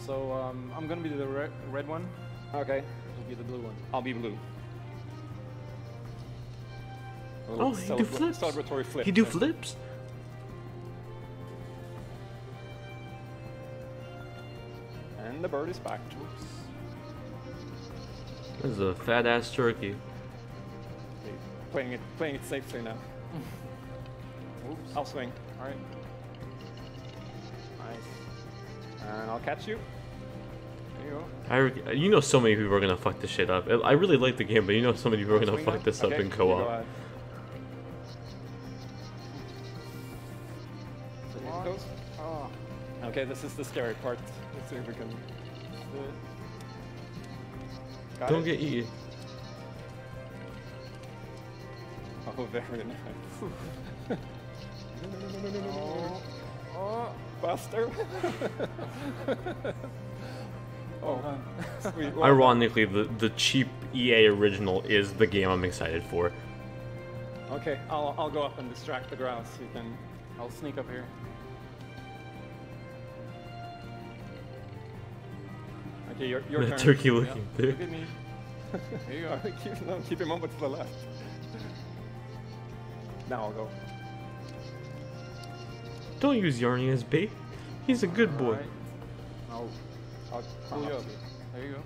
So I'm gonna be the red one. Okay. You'll be the blue one. I'll be blue. Oh, he do flips. Celebratory flip. He do flips. And the bird is back. Oops. This is a fat ass turkey. Okay. Playing it safely now. Oops. I'll swing. All right. Nice. And I'll catch you. There you go. You know so many people are gonna fuck this shit up. I really like the game, but you know so many people are gonna fuck this up in co-op. Oh. Okay, this is the scary part. Let's see if we can. Don't get eaten. Oh, very nice. Oh, Buster. Oh, sweet. Well, ironically, the cheap EA original is the game I'm excited for. Okay, I'll go up and distract the grouse. You can. I'll sneak up here. Okay, your turn. Turkey looking yeah. Look at me. There you go. Keep him over to the left. Now I'll go. Don't use Yarny as bait. He's a good boy. Right. I'll pull you up. There you go.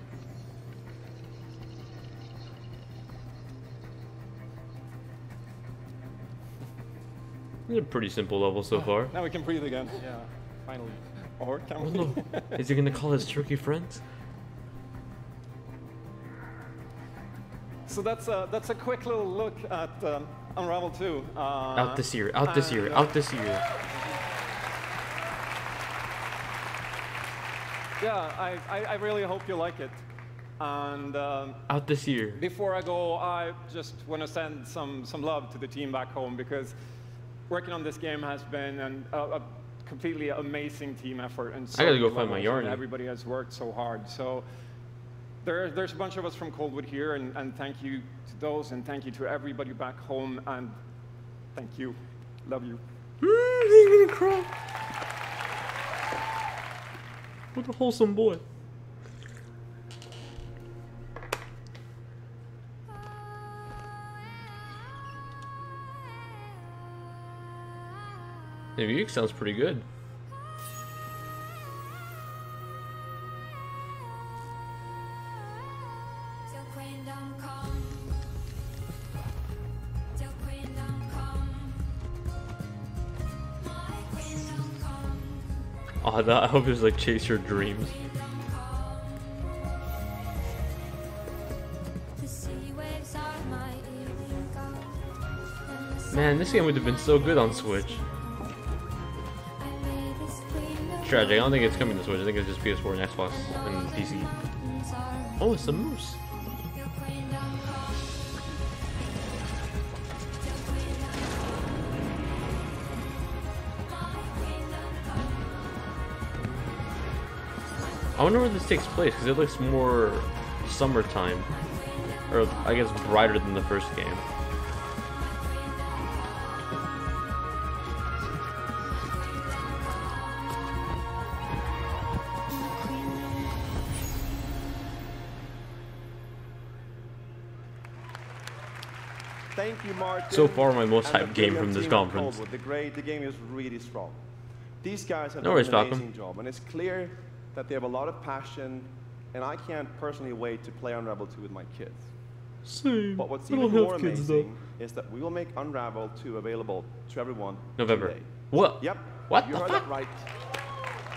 It's a pretty simple level so far. Now we can breathe again. Yeah, finally. Or can Oh we? no. Is he gonna call his turkey friends? So that's a quick little look at Unravel 2. Out this year, out this year, out this year. Yeah, I really hope you like it. And out this year. Before I go, I just want to send some love to the team back home, because working on this game has been a completely amazing team effort. And so I gotta go find my Yarny. Everybody has worked so hard. So there's a bunch of us from Coldwood here, and thank you to those, and thank you to everybody back home, and thank you. Love you. He's gonna cry. What a wholesome boy. The music sounds pretty good. Oh, I hope it's like Chase Your Dreams. Man, this game would have been so good on Switch. Tragic, I don't think it's coming to Switch. I think it's just PS4 and Xbox and PC. Oh, it's a moose. I wonder where this takes place, because it looks more summertime. Or, I guess, brighter than the first game. Thank you, Martin. So far, my most hyped game from this conference. The game is really strong. These guys have No done worries, an Falcon. amazing job, and it's clear that they have a lot of passion, and I can't personally wait to play Unravel 2 with my kids. Same. But what's I even don't more have kids, amazing is that we will make Unravel 2 available to everyone November. today. What? Yep. What You the heard fuck? that right.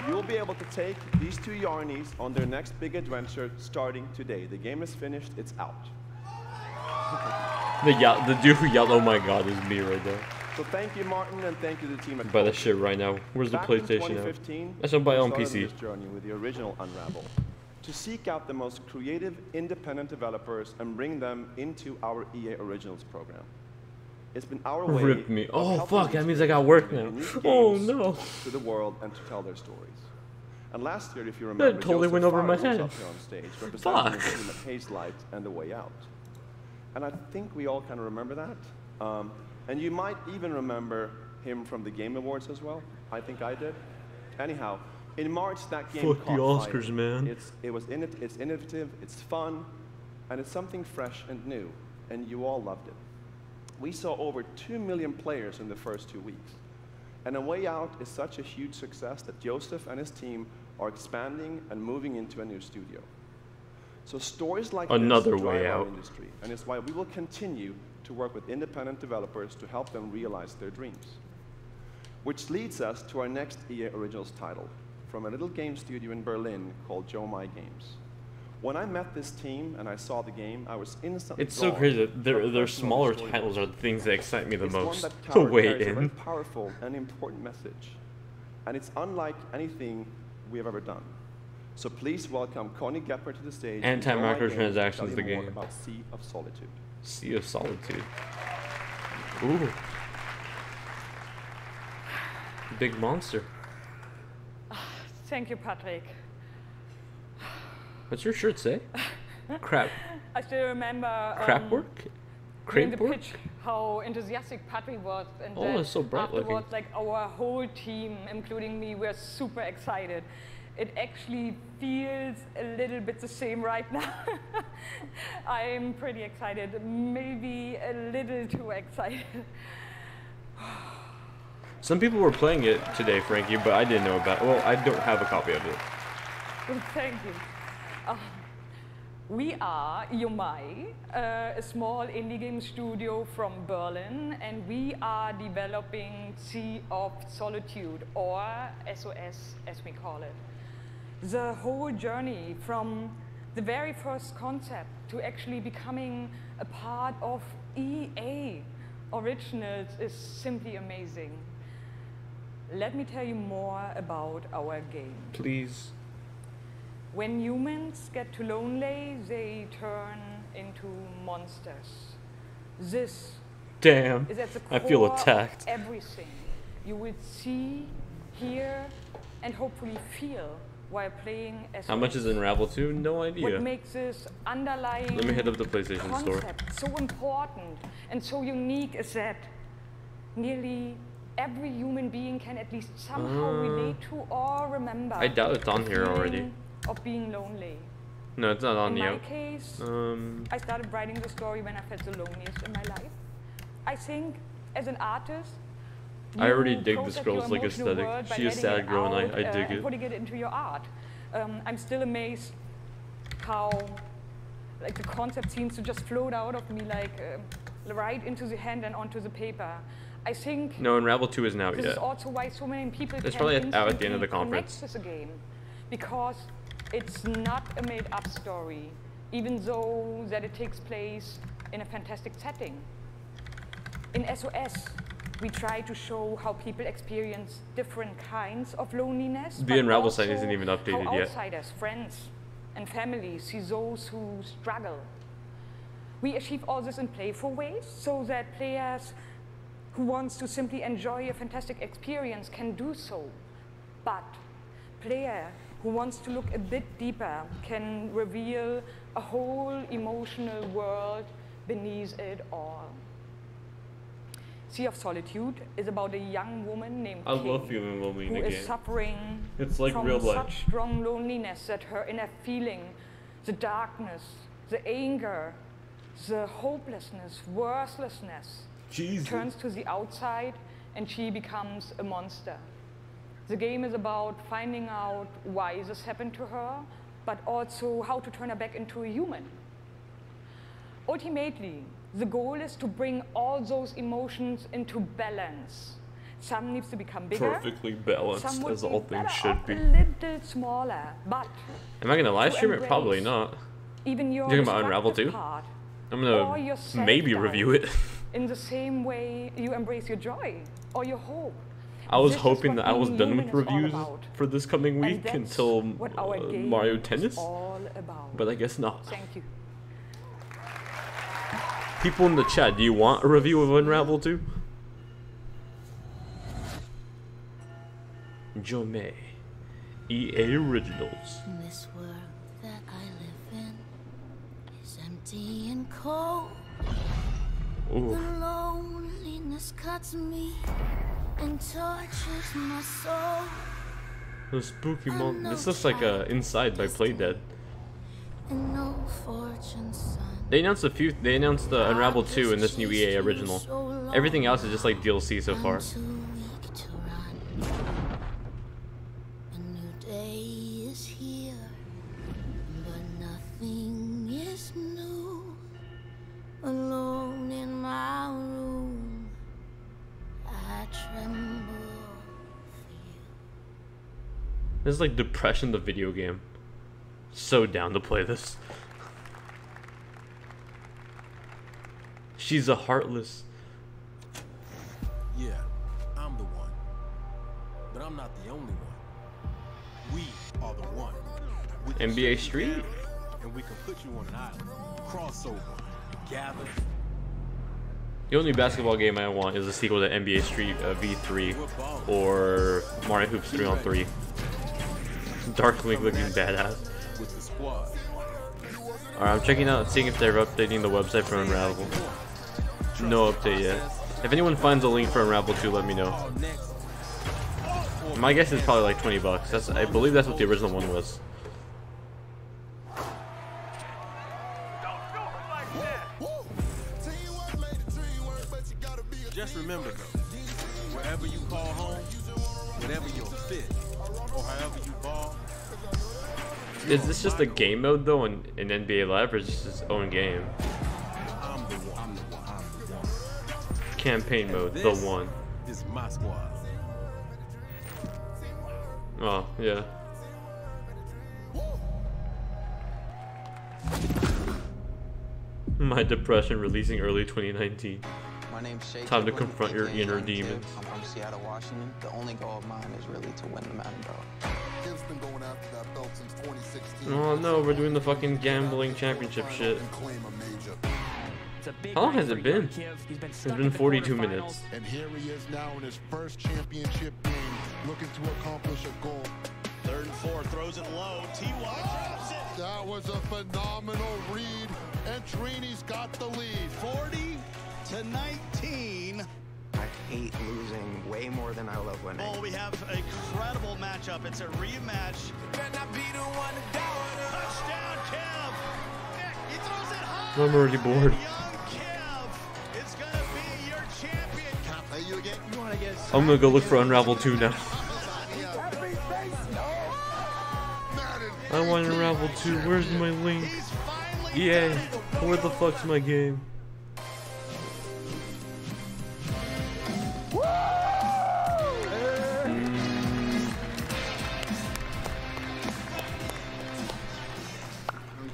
You'll be able to take these two Yarnies on their next big adventure starting today. The game is finished, it's out. The dude who yelled, "Oh my God," is me right there. So thank you, Martin, and thank you to the team at Buy that Coke. shit right now. Where's the Back in PlayStation now? 2015, I should buy it on we started PC. this journey with the original Unravel to seek out the most creative, independent developers and bring them into our EA Originals program. It's been our way. Rip me. of Oh helping fuck, these that means I got creators work bring now. unique Oh games no. To the world and to tell their stories. And last year, if you That remember, totally Joseph went over my Fares was head. up here on stage representing Fuck. the team at Hazelight and The Way Out. And I think we all kind of remember that. And you might even remember him from the Game Awards as well. I think I did. Anyhow, in March that game Fuck the caught Oscars, fire. man. It's innovative, it's fun, and it's something fresh and new, and you all loved it. We saw over 2 million players in the first 2 weeks. And A Way Out is such a huge success that Joseph and his team are expanding and moving into a new studio. So stories like Another this Way drive our Out. industry, and it's why we will continue to work with independent developers to help them realize their dreams. Which leads us to our next EA Originals title, from a little game studio in Berlin called Joe My Games. When I met this team and I saw the game, I was instantly It's so drawn crazy to that the their personal smaller story. titles are the things that excite me the It's one most. that The carries way a very in. powerful and important message. And it's unlike anything we have ever done. So please welcome Connie Gepper to the stage. and Joe My Games to Anti-microtransactions, tell you the more game. about Sea of Solitude. Sea of Solitude. Ooh. Big monster. Thank you, Patrick. What's your shirt say? Crap. I still remember Crap work? during Crepe the work? pitch how enthusiastic Patrick was, and Oh, that it's so bright looking. afterwards, like our whole team, including me, were super excited. It actually feels a little bit the same right now. I'm pretty excited, maybe a little too excited. Some people were playing it today, Frankie, but I didn't know about it. Well, I don't have a copy of it. Thank you. We are Yomai, a small indie game studio from Berlin, and we are developing Sea of Solitude, or SOS as we call it. The whole journey from the very first concept to actually becoming a part of EA Originals is simply amazing. Let me tell you more about our game. Please. When humans get too lonely, they turn into monsters. This Damn. is at the I feel core attacked. of everything you will see, hear, and hopefully feel while playing as How much is Unravel 2? No idea. What makes this underlying Let me hit up the PlayStation Store. concept so important and so unique is that nearly every human being can at least somehow relate to or remember I doubt it's on the here already. feeling of being lonely. No, it's not on In yet. my case, Um, I started writing the story when I felt the loneliest in my life. I think as an artist, I already dig process this your girl's like emotional aesthetic. world by She is letting sad it girl, and out, I dig and it. putting it into your art. I'm still amazed how like the concept seems to just float out of me like right into the hand and onto the paper. I think No, Unravel 2 isn't out this yet. is also why so many people It's can probably out at the end of the instantly conference. connect with the game, because it's not a made-up story, even though that it takes place in a fantastic setting. In SOS, we try to show how people experience different kinds of loneliness. The but Unravel site also isn't even updated how yet. outsiders, friends, and families see those who struggle. We achieve all this in playful ways so that players who wants to simply enjoy a fantastic experience can do so. But player who wants to look a bit deeper can reveal a whole emotional world beneath it all. Sea of Solitude is about a young woman named I Kay love feeling lonely in who a is game. suffering It's like from real life. such strong loneliness that her inner feeling, the darkness, the anger, the hopelessness, worthlessness, turns to the outside and she becomes a monster. The game is about finding out why this happened to her, but also how to turn her back into a human. Ultimately, the goal is to bring all those emotions into balance. Some needs to become bigger. Perfectly balanced, some would as be all things better should off be. a little smaller, but Am I gonna live to stream it? Probably embrace not. even your You talking about Unravel destructive 2? part, I'm or your gonna maybe self-doubt, review it. in the same way you embrace your joy or your hope. I was This is hoping what that I was being done with human is all reviews about. for this coming And week that's until what our game Mario is Tennis, all about. but I guess not. Thank you. People in the chat, do you want a review of Unravel 2? Jome, EA Originals. This world that I live in is empty and cold. Ooh. The loneliness cuts me and tortures my soul. The spooky mon. This looks like Inside by Playdead. And no fortune sun. They announced a few. They announced the Unravel 2 and this new EA original. Everything else is just like DLC so far. Too weak to run. A new day is here, but nothing is new. Alone in my room, I tremble. This is like Depression, the video game. So down to play this. She's a heartless. Yeah, I'm the one. But I'm not the only one. We are the one. We can NBA sit Street? together, and we can put you on an island. Crossover. Gather. The only basketball game I want is a sequel to NBA Street V3 or Mario Hoops 3-on-3. Dark Link looking badass. With the squad. Alright, I'm checking out, seeing if they're updating the website for Unravel. No update yet. If anyone finds a link for Unravel 2, let me know. My guess is probably like $20. I believe that's what the original one was. Just remember though, wherever you call home, whatever your fit, or however you ball. Is this just a game mode though in NBA Live, or is this its own game? I'm the one. Campaign mode, the This one. is my squad. Oh, yeah. My depression releasing early 2019. My name's Shay. Time to Giblin, confront your aka inner Young Kid. demons. I'm from Seattle, Washington. The only goal of mine is really to win the Mountain Belt. Kid's been going after that belt since 2016. Oh no, we're doing the fucking gambling championship shit. How long has it been? It's been 42 minutes. And here he is now in his first championship game, looking to accomplish a goal. 3rd and 4, throws it low. T.Y. drops it. That was a phenomenal read, and Trini's got the lead. 40-19. I hate losing way more than I love winning. Oh, we have a credible matchup. It's a rematch. Touchdown, Kev. He throws it high. I'm already bored. Young Kev is going to be your champion. Hey, You again? You want to get? I'm gonna go look for Unravel 2 now. I want Unravel 2. Where's my link? EA, where the fuck's my game?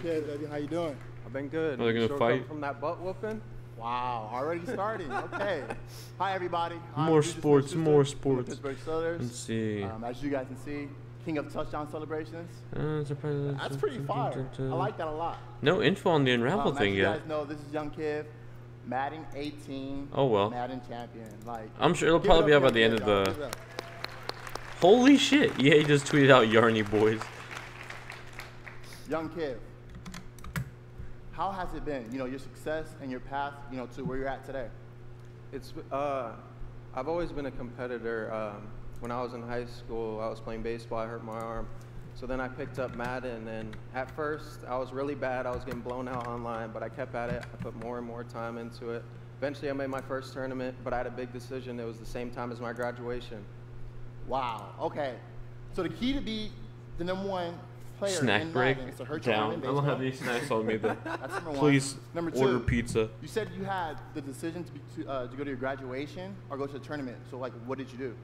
Okay, baby, how you doing? I've been good. Are they gonna Sure fight? come from that butt whooping? Wow, already starting. Okay. Hi, everybody. I'm More Luis sports, more Smith-Schuster from the sports. Pittsburgh Steelers. Let's see. As you guys can see, king of touchdown celebrations. That's pretty fire. I like that a lot. No info on the Unravel thing as yet. you guys know, this is Young Kiv, Madden 18. Oh, well. Madden champion. Like, I'm sure it'll give it probably be up out by for the Young end of Kiv, the. guys. Give it up. Holy shit! EA just tweeted out Yarny boys. Young Kiv, how has it been? You know, your success and your path, you know, to where you're at today. It's I've always been a competitor. When I was in high school, I was playing baseball. I hurt my arm, so then I picked up Madden. And at first, I was really bad. I was getting blown out online, but I kept at it. I put more and more time into it. Eventually, I made my first tournament, but I had a big decision. It was the same time as my graduation. Wow. Okay. So the key to be the #1 player Snack in break Madden is to hurt your arm down. in I don't baseball. have any snacks on me though. That's #1. Please #2, order pizza. You said you had the decision to go to your graduation or go to the tournament. So like, what did you do?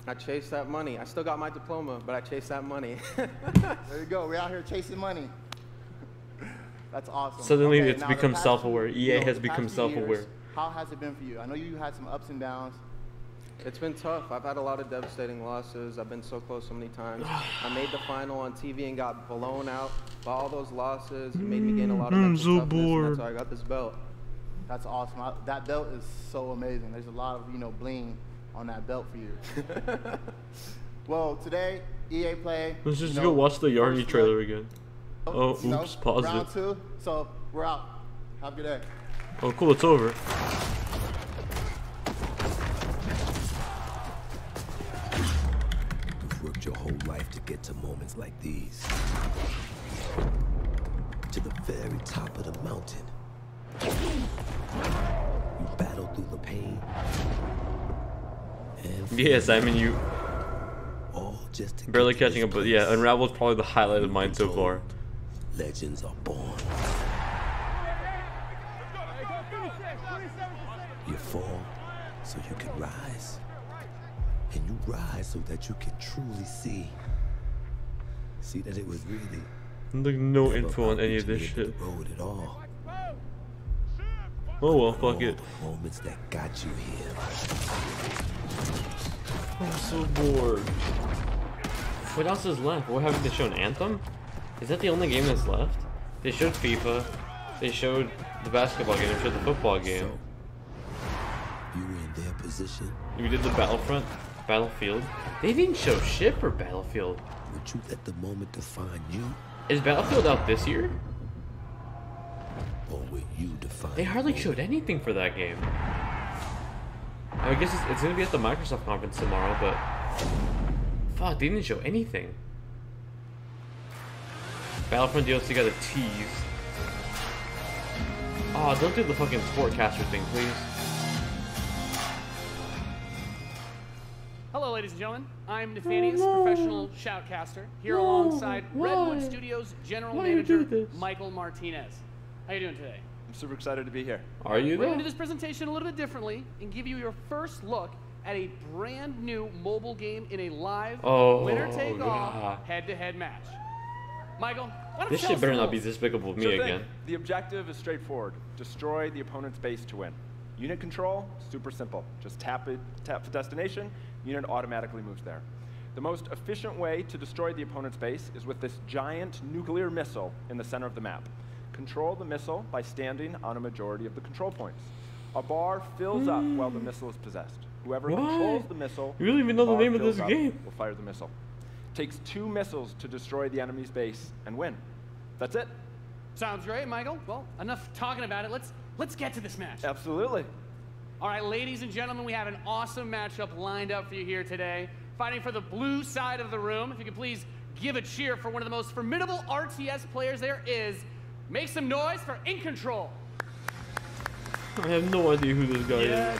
I chased that money. I still got my diploma, but I chased that money. There you go. We're out here chasing money. That's awesome. Suddenly Okay, it's now the become past self-aware. few- EA you know, has the become past few years, self-aware. How has it been for you? I know you had some ups and downs. It's been tough. I've had a lot of devastating losses. I've been so close so many times. I made the final on TV and got blown out by all those losses. It made me gain a lot of mental toughness, and that's how I got this belt. That's awesome. That belt is so amazing. There's a lot of, you know, bling on that belt for you. Well, today, EA Play. Let's just you go know, watch the Yarny first trailer look, again. Oh, you know, oops, pause round it. 2. So we're out. Have a good day. Oh, cool, it's over. You've worked your whole life to get to moments like these. To the very top of the mountain. You battle through the pain. And Yeah, Simon, you all just to barely get to catching this up, but yeah, place. Unravel's probably the highlight of mine so far. Legends are born. You fall so you can rise. And you rise so that you can truly see. See that it was really Like no never info on about any of this reaching the shit. road at all. Oh well, fuck it. The moments that got you here. I'm so bored. What else is left? What haven't they shown? Anthem? Is that the only game that's left? They showed FIFA. They showed the basketball game. They showed the football game. You were in their position. We did the Battlefront, Battlefield. They didn't show shit for Battlefield. Would you let the moment define you? Is Battlefield out this year? Or will you define They hardly showed anything for that game. I guess it's gonna be at the Microsoft conference tomorrow, but fuck, they didn't show anything. Battlefront DLC got a tease. Oh, don't do the fucking sportcaster thing, please. Hello, ladies and gentlemen. I'm Nathanius, professional shoutcaster, here alongside Redwood Studios General Manager Michael Martinez. How you doing today? I'm super excited to be here. Are you We're going to do this presentation a little bit differently and give you your first look at a brand new mobile game in a live winner-take-all head-to-head match. Michael, why don't This you shit tell us better the not be rules? despicable with me Sure thing. again. The objective is straightforward. Destroy the opponent's base to win. Unit control, super simple. Just tap the destination, unit automatically moves there. The most efficient way to destroy the opponent's base is with this giant nuclear missile in the center of the map. Control the missile by standing on a majority of the control points. A bar fills up while the missile is possessed. Whoever What? controls the missile, You don't even know the bar name of fills this up, game. will fire the missile. Takes 2 missiles to destroy the enemy's base and win. That's it. Sounds great, Michael. Well, enough talking about it. Let's get to this match. Absolutely. All right, ladies and gentlemen, we have an awesome matchup lined up for you here today. Fighting for the blue side of the room. If you could please give a cheer for one of the most formidable RTS players there is. Make some noise for In Control. I have no idea who this guy is.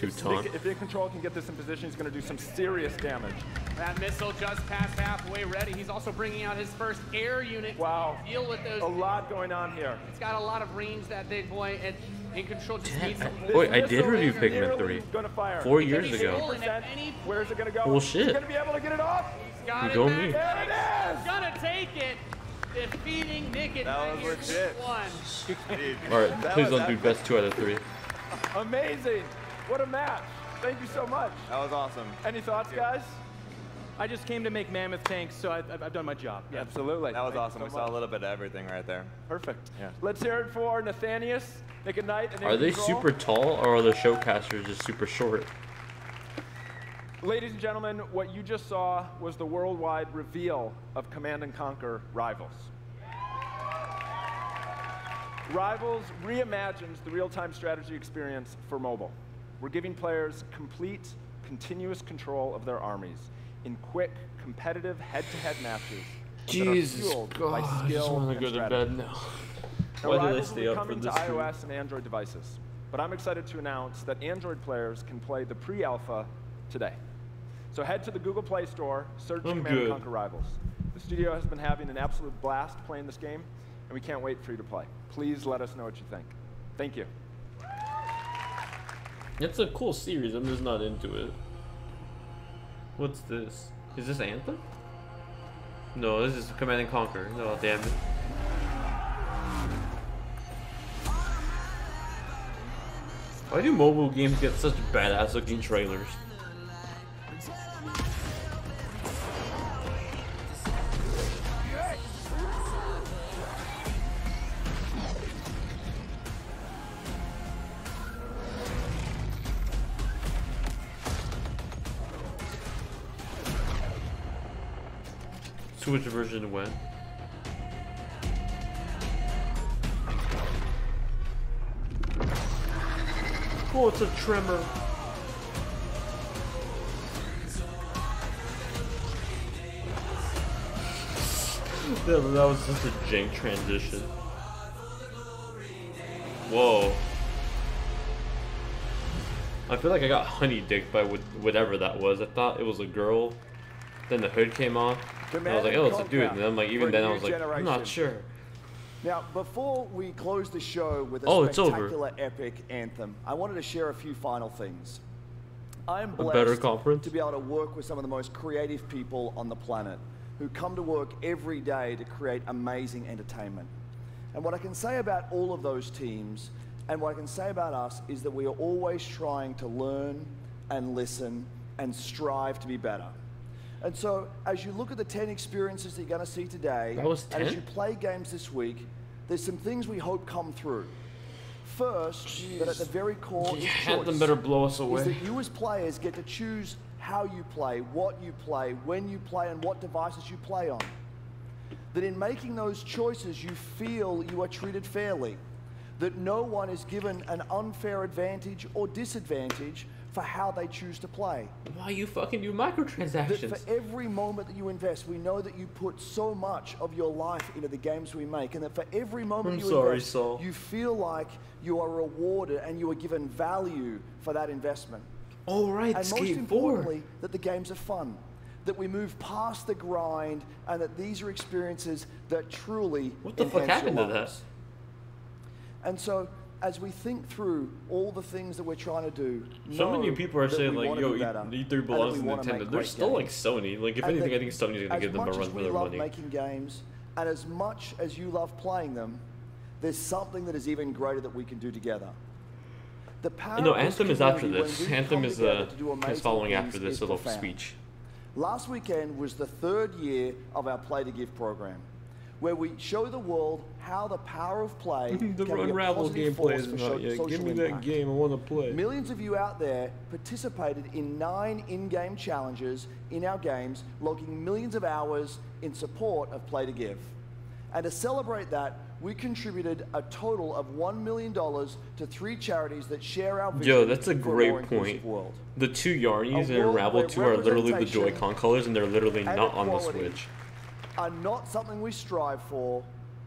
go-to taunt. If in control can get this in position, he's going to do some serious damage. That missile just past halfway ready. He's also bringing out his first air unit Wow. to deal with those. A lot going on here. It's got a lot of range, that big boy. And In control just needs some Wait, I did review This Pikmin nearly 3 gonna fire. 4 years Any ago. 50%, where's it gonna go? Bullshit. You gonna be able to get it off? Got You go it back. me. There it is! Gonna take it. Defeating Nick and That was legit. one. Alright, That please was don't do best 2 out of 3. Amazing. What a match. Thank you so much. That was awesome. Any thoughts, guys? I just came to make mammoth tanks, so I've done my job. Yeah. Absolutely. That was Thank you awesome. so We saw much. a little bit of everything right there. Perfect. Yeah. Let's hear it for Nathanius, Nick and Knight, and Are they Control. super tall or are the showcasters just super short? Ladies and gentlemen, what you just saw was the worldwide reveal of Command & Conquer Rivals. Rivals reimagines the real-time strategy experience for mobile. We're giving players complete, continuous control of their armies in quick, competitive head-to-head matches Jesus that are fueled God, by I skill just want to and go to strategy. bed now. Now, Why did I Rivals stay will up be for coming this to stream? iOS and Android devices, but I'm excited to announce that Android players can play the pre-alpha today. So head to the Google Play Store, search I'm Command good. & Conquer Rivals. The studio has been having an absolute blast playing this game, and we can't wait for you to play. Please let us know what you think. Thank you. It's a cool series, I'm just not into it. What's this? Is this Anthem? No, this is Command & Conquer. No, damn it. Why do mobile games get such badass looking trailers? Switch version when? Oh, it's a tremor. That was just a jank transition. Whoa. I feel like I got honey dicked by whatever that was. I thought it was a girl. Then the hood came off. And I was like, oh, it's a dude. And then I'm like, even then I was like, I'm not sure. Now, before we close the show with a Oh, it's over. spectacular epic anthem, I wanted to share a few final things. I am A better blessed conference? to be able to work with some of the most creative people on the planet who come to work every day to create amazing entertainment. And what I can say about all of those teams and what I can say about us is that we are always trying to learn and listen and strive to be better. And so, as you look at the 10 experiences that you're going to see today, That was and as 10? you play games this week, there's some things we hope come through. First, that at the very core is Anthem choice. better blow us away. Is that you as players get to choose how you play, what you play, when you play, and what devices you play on. That in making those choices, you feel you are treated fairly. That no one is given an unfair advantage or disadvantage for how they choose to play. Why you fucking do That microtransactions? for every moment that you invest, we know that you put so much of your life into the games we make, and that for every moment I'm you sorry, invest, Saul. you feel like you are rewarded and you are given value for that investment. Oh, right, And most Skate 4. importantly, that the games are fun, that we move past the grind, and that these are experiences that truly What the fuck enhance your happened to that? lives. And so, as we think through all the things that we're trying to do, So many know people are that saying we like, wanna yo, be better, E3 and that belongs we to wanna make Nintendo. They're great still like games. Sony. Like, if And anything, that I think Sony's gonna give them a As much run as for we their love money. making games, and as much as you love playing them, there's something that is even greater that we can do together. The power No, of this Anthem is after community this. when we Anthem come is together to do amazing following things after this is little profound. speech. Last weekend was the 3rd year of our Play to Give program, where we show the world how the power of play The can be a Unravel positive gameplay force is for not yet. social Give me that impact. game. I want to play. Millions of you out there participated in 9 in-game challenges in our games, logging millions of hours in support of Play to Give. And to celebrate that, we contributed a total of $1 million to 3 charities that share our vision Yo, that's a for great more inclusive point. world. The 2 Yarnies A and world Unravel where 2 are literally the representation Joy-Con colors, and they're literally and not on the equality Switch. Are not something we strive for,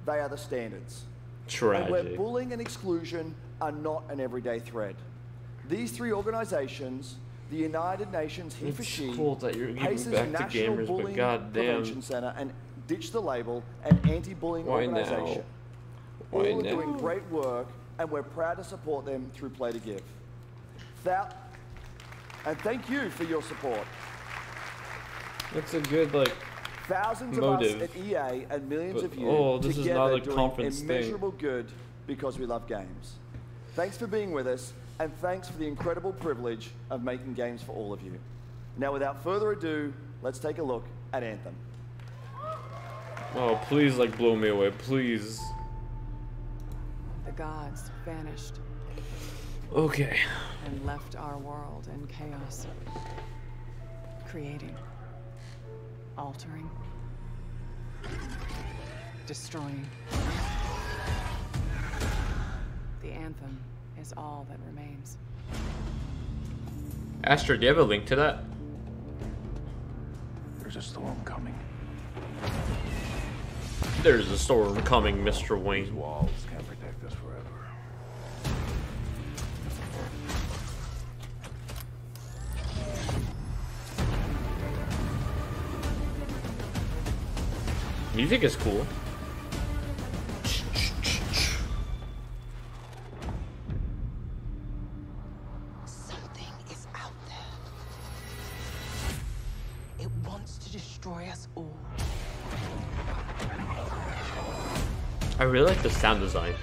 they are the standards. Tragic. And where bullying and exclusion are not an everyday threat. These 3 organizations, the United Nations He for It's She, cool that you're giving Pace's back to National gamers, but Bullying goddamn. Prevention Center, and Ditch the Label, an anti-bullying Why now? organization, Why all are now? doing great work and we're proud to support them through Play to Give. And thank you for your support. That's a good, like, Thousands motive. of us at EA and millions of you this is together not a doing conference immeasurable good because we love games. Thanks for being with us, and thanks for the incredible privilege of making games for all of you. Now, without further ado, let's take a look at Anthem. Oh, please, like, blow me away, please. The gods vanished. Okay. And left our world in chaos. Creating. Altering. Destroying. The anthem is all that remains. Astra, do you have a link to that? There's a storm coming. There's a storm coming, Mr. Wayne. These walls can't protect us forever. Music is cool. Something is out there. It wants to destroy us all. I really like the sound design.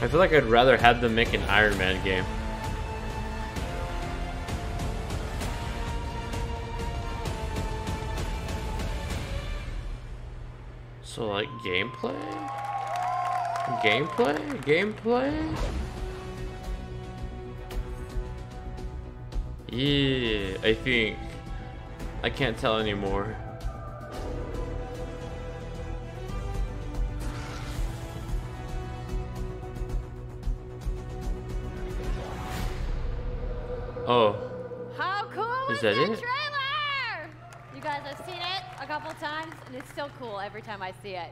I feel like I'd rather have them make an Iron Man game. So like gameplay? Gameplay? Yeah, I think. I can't tell anymore. Oh. How cool is was that the it? trailer? You guys have seen it a couple times, and it's still cool every time I see it.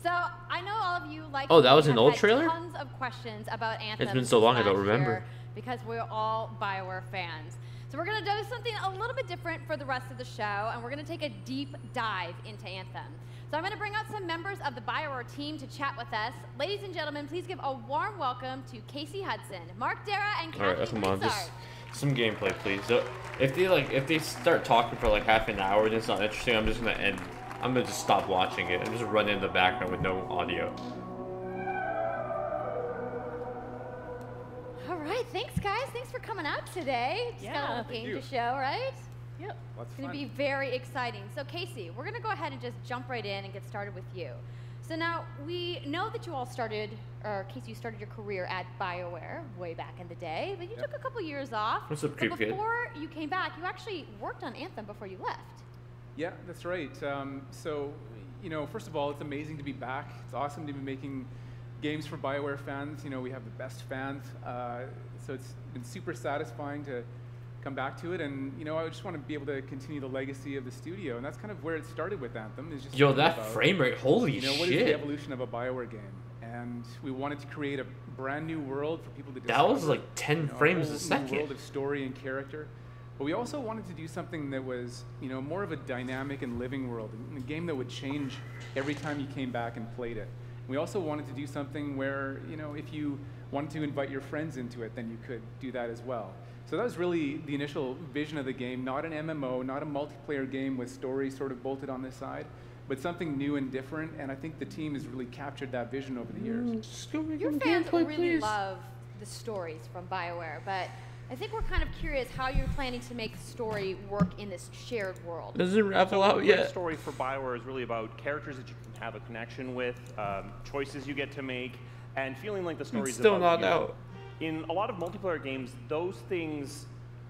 So I know all of you like. Oh, that was an have old had trailer? Tons of questions about Anthem. It's been so long I don't last remember. year because we're all BioWare fans. So we're gonna do something a little bit different for the rest of the show, and we're gonna take a deep dive into Anthem. So I'm gonna bring out some members of the BioWare team to chat with us. Ladies and gentlemen, please give a warm welcome to Casey Hudson, Mark Dara, and All right, Kathleen come on, Blizzard. just some gameplay, please. So if they start talking for like half an hour and it's not interesting, I'm just gonna end. I'm gonna just stop watching it and just run in the background with no audio. All right, thanks guys. Thanks for coming out today. Just got a little game to show, right? Yep. It's going to be very exciting. So Casey, we're going to go ahead and just jump right in and get started with you. So now we know that you all started, or Casey, you started your career at BioWare way back in the day, but you took a couple years off. What's up, but creep kid? before you came back, you actually worked on Anthem before you left. Yeah, that's right. So, you know, first of all, it's amazing to be back. It's awesome to be making games for BioWare fans. You know, we have the best fans. So it's been super satisfying to come back to it. And, you know, I just want to be able to continue the legacy of the studio. And that's kind of where it started with Anthem. Is just Yo, that about, frame rate, holy you know, shit. what is the evolution of a BioWare game? And we wanted to create a brand new world for people to discover. That was like 10 frames a a second. new world of story and character. But we also wanted to do something that was, you know, more of a dynamic and living world, a game that would change every time you came back and played it. We also wanted to do something where, you know, if you wanted to invite your friends into it, then you could do that as well. So that was really the initial vision of the game, not an MMO, not a multiplayer game with story sort of bolted on the side, but something new and different, and I think the team has really captured that vision over the years. Your fans really love the stories from BioWare, but I think we're kind of curious how you're planning to make story work in this shared world. Doesn't raffle out The yet. story for BioWare is really about characters that you can have a connection with, choices you get to make, and feeling like the story is still about not you. out. In a lot of multiplayer games, those things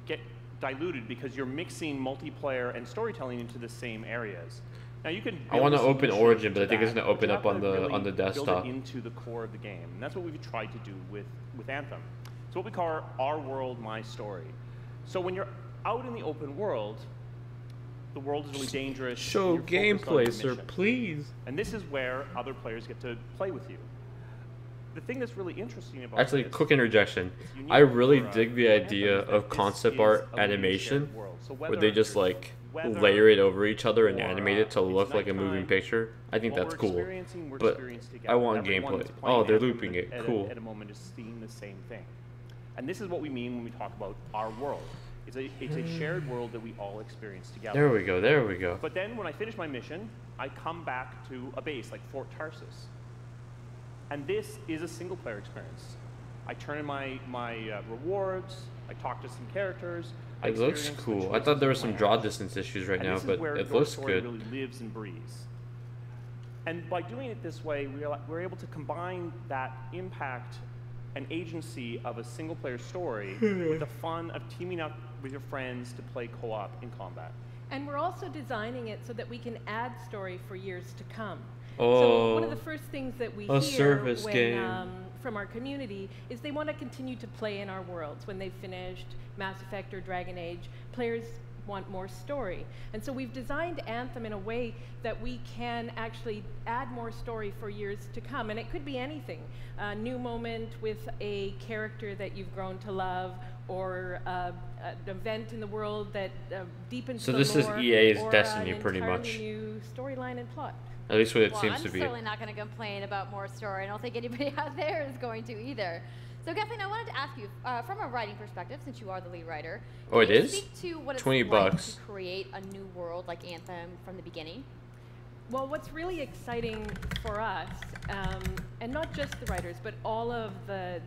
get diluted because you're mixing multiplayer and storytelling into the same areas. Now you can. I want to build a open solution Origin, but to I think it's that, going to but you open up have on to the really desktop. Build it into the core of the game, and that's what we've tried to do with Anthem. It's what we call our world, my story. So when you're out in the open world, the world is really dangerous. Show you're focused on gameplay, your sir, mission. please. And this is where other players get to play with you. The thing that's really interesting about Actually, this, quick interjection. it's unique I really for, dig the Anthem idea is that of this concept is art a movie animation, shared world. So where whether they just there's like weather layer it over each other and or, animate it to it's look like a moving nighttime, picture. I think what that's we're cool. experiencing, we're But experiencing together. I want Everyone gameplay. that's playing Oh, they're Anthem looping it. Cool. At a moment is seeing the same thing. And this is what we mean when we talk about our world. It's a shared world that we all experience together. There we go. There we go. But then when I finish my mission, I come back to a base like Fort Tarsus. And this is a single player experience. I turn in my rewards, I talk to some characters. It looks cool. I thought there were some draw distance issues right now, but it looks good. Really lives and breathes. And by doing it this way, we're able to combine that impact and agency of a single player story with the fun of teaming up with your friends to play co-op in combat. And we're also designing it so that we can add story for years to come. Oh, so one of the first things that we hear service when, game. From our community is they want to continue to play in our worlds. When they've finished Mass Effect or Dragon Age, players want more story. And so we've designed Anthem in a way that we can actually add more story for years to come. And it could be anything. A new moment with a character that you've grown to love, or an event in the world that deepens the lore. So this is EA's or Destiny, an pretty entirely much. new storyline and plot. At least what it Well, seems to be. I'm certainly not going to complain about more story. I don't think anybody out there is going to either. So Kathleen, I wanted to ask you, from a writing perspective, since you are the lead writer, Oh, it can you is? speak to what it's $20 like bucks. to create a new world like Anthem from the beginning? Well, what's really exciting for us, and not just the writers, but all of the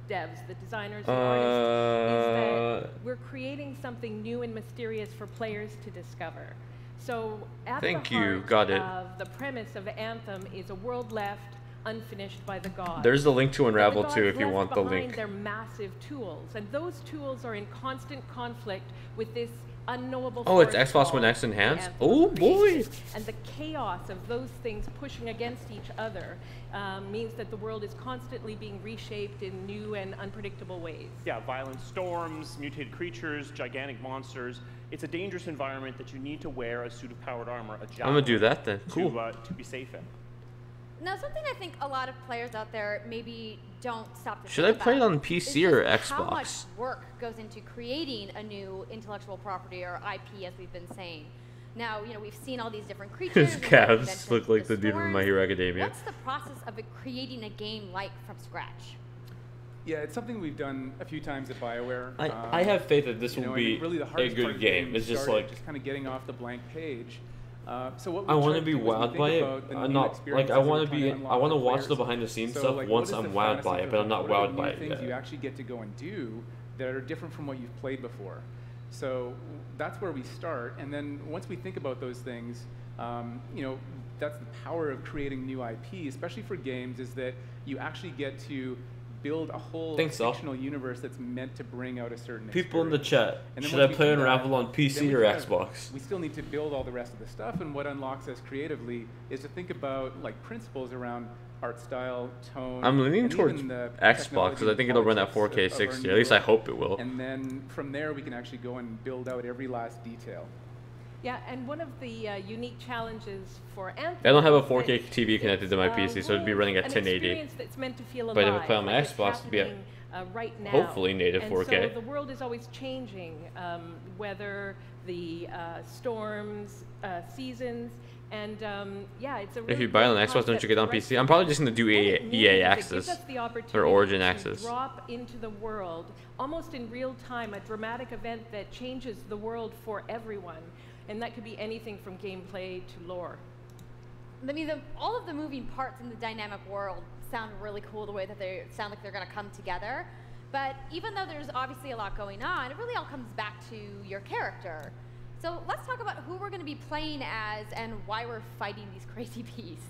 devs, the designers, the artists, is that we're creating something new and mysterious for players to discover. So at Thank the you, heart got it. of the premise of Anthem is a world left unfinished by the gods. There's the link to But Unravel the too gods if you left want the behind link. their massive tools, and those tools are in constant conflict with this unknowable Oh, it's force Xbox One called X the enhanced? Anthem Oh, boy. creation. And the chaos of those things pushing against each other means that the world is constantly being reshaped in new and unpredictable ways. Yeah, violent storms, mutated creatures, gigantic monsters. It's a dangerous environment that you need to wear a suit of powered armor, a javelin, I'm gonna do that then. Cool. to be safe in. Now, something I think a lot of players out there maybe don't stop to Should I think play it about on is PC or just how much Xbox? work goes into creating a new intellectual property or IP, as we've been saying. Now, you know, we've seen all these different creatures. His we've calves mentioned look like the dude from storms. My Hero Academia. What's the process of creating a game like from scratch? Yeah, it's something we've done a few times at BioWare. I have faith that this you will know, be and really the a hardest part good of the game. It's just started like just kind of getting off the blank page. So what I we want try to be do is we wowed think by it. about the I'm new not like experiences I that want we're to trying be. unlock I want to for watch the players. behind the scenes So, stuff like, once what is I'm the wowed by fantasy it, but I'm not of what are wowed the by new it things yet. you actually get to go and do that are different from what you've played before. So that's where we start, and then once we think about those things, you know, that's the power of creating new IP, especially for games, is that you actually get to build a whole Think so. fictional universe that's meant to bring out a certain People in the chat, And then should I once we play do that, Unravel on then PC we or kind of- Xbox? We still need to build all the rest of the stuff, and what unlocks us creatively is to think about like principles around art style, tone. I'm leaning and towards even the Xbox technology because I think it'll run at politics 4K of our 60. new At least I world. hope it will. And then from there, we can actually go and build out every last detail. Yeah, and one of the unique challenges for Anthem. I don't have a is that 4K TV connected to my PC, so it'd be running at an 1080. experience that's meant to feel But if I alive, play on my like it's Xbox, it'd be at happening, right now. hopefully native and 4K. So the world is always changing, whether the storms, seasons, and yeah, it's a really If you buy it on cool Xbox, don't concept you get it on to write PC? I'm probably just going to do what it means EA is it Access gives us the or opportunity Origin to Access. drop into the world almost in real time, a dramatic event that changes the world for everyone. And that could be anything from gameplay to lore. I mean, all of the moving parts in the dynamic world sound really cool, the way that they sound like they're going to come together. But even though there's obviously a lot going on, it really all comes back to your character. So let's talk about who we're going to be playing as and why we're fighting these crazy beasts.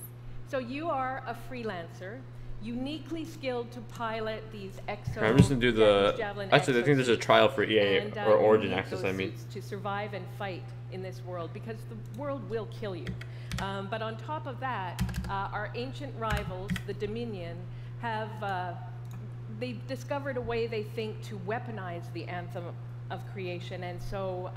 So you are a freelancer. uniquely skilled to pilot these exo. I'm just gonna do the. javelin Actually, I think there's a exosuits. trial for EA And, or you Origin need Access. those I mean, suits to survive and fight in this world, because the world will kill you. But on top of that, our ancient rivals, the Dominion, have they've discovered a way, they think, to weaponize the anthem of creation, and so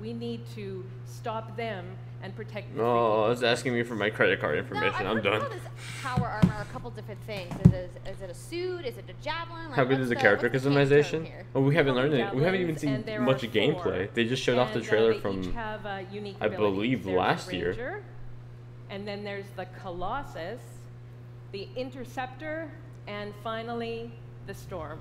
we need to stop them and protect the oh, it's asking me for my credit card information. I'm done. This power armor are a couple different things. Is it a suit? Is it a javelin? Like, How good is the character customization? Oh, we haven't learned it. We haven't even seen much gameplay. They just showed off the trailer from, I believe, last year. And then there's the Colossus, the Interceptor, and finally the Storm.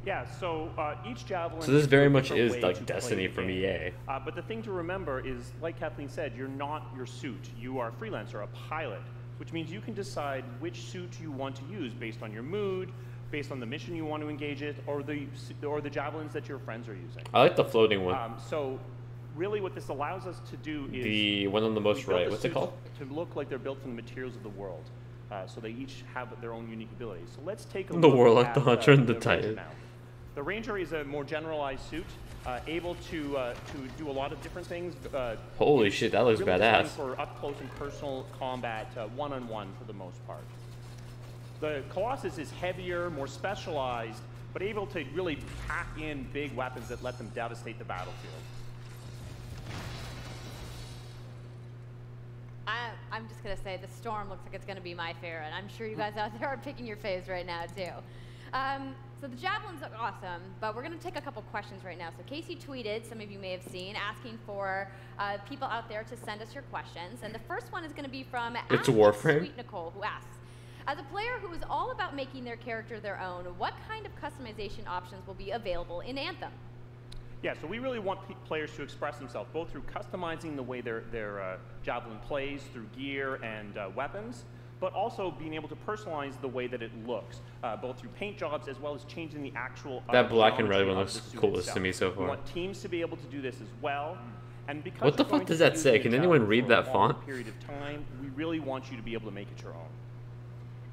Yeah, so each javelin. So this is very a much different is way like to play Destiny the from game. EA. But the thing to remember is, like Kathleen said, you're not your suit. You are a freelancer, a pilot, which means you can decide which suit you want to use based on your mood, based on the mission you want to engage in, or the javelins that your friends are using. I like the floating one. So really what this allows us to do is The one on the most we build right. the What's it suits called? To look like they're built from the materials of the world. So they each have their own unique abilities. So let's take a The look Warlock, at the Hunter, and the Ranger Titan. now. The Ranger is a more generalized suit, able to do a lot of different things. Holy shit, that looks really badass. designed for up close and personal combat, one-on-one for the most part. The Colossus is heavier, more specialized, but able to really pack in big weapons that let them devastate the battlefield. I'm just gonna say the Storm looks like it's gonna be my favorite. I'm sure you guys out there are picking your faves right now too. So the javelins look awesome, but we're gonna take a couple questions right now. So Casey tweeted, some of you may have seen, asking for people out there to send us your questions. And the first one is gonna be from It's Warframe? Sweet Nicole, who asks, as a player who is all about making their character their own, what kind of customization options will be available in Anthem? Yeah, so we really want players to express themselves, both through customizing the way their javelin plays, through gear and weapons, but also being able to personalize the way that it looks, both through paint jobs as well as changing the actual That black and red geometry one of looks the suit coolest itself. to me so We far. want teams to be able to do this as well. And because What the you're going fuck to does be that say? using Can a anyone javelin read for a that long font? period of time, we really want you to be able to make it your own.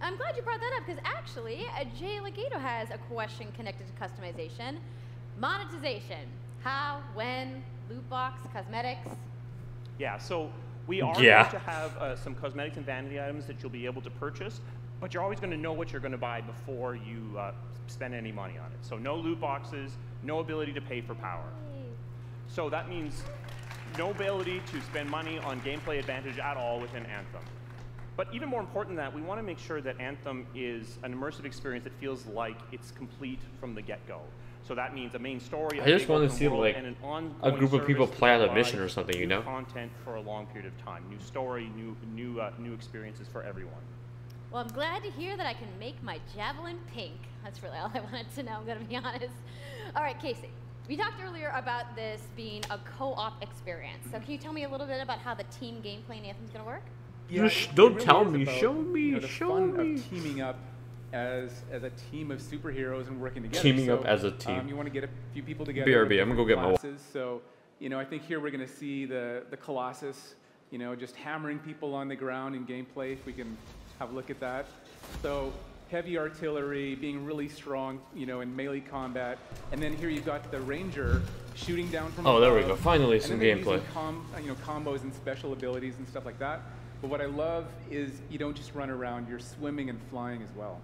I'm glad you brought that up, because actually, Jay Legato has a question connected to customization. Monetization. How, when, loot box, cosmetics. Yeah, so we are Yeah. going to have some cosmetics and vanity items that you'll be able to purchase, but you're always going to know what you're going to buy before you spend any money on it. So no loot boxes, no ability to pay for power. So that means no ability to spend money on gameplay advantage at all within Anthem. But even more important than that, we want to make sure that Anthem is an immersive experience that feels like it's complete from the get-go. So that means a main story, I just want to see like and an ongoing a group of people service play out a that mission or provides something, you new know? content for a long period of time, new story, new experiences for everyone. Well, I'm glad to hear that I can make my javelin pink. That's really all I wanted to know, I'm gonna be honest. All right, Casey, we talked earlier about this being a co-op experience. So can you tell me a little bit about how the team gameplay in Anthem is gonna work? Yeah, Don't it tell is me, about, show me, you know, the show fun me. of teaming up as a team of superheroes and working together. Teaming So, up as a team. You want to get a few people together. BRB, with I'm gonna go get my classes. So, you know, I think here we're going to see the Colossus, you know, just hammering people on the ground in gameplay. If we can have a look at that. So heavy artillery, being really strong, you know, in melee combat. And then here you've got the Ranger shooting down from Oh, there we above. go. Finally, And some then they're gameplay. using combos and special abilities and stuff like that. But what I love is you don't just run around, you're swimming and flying as well.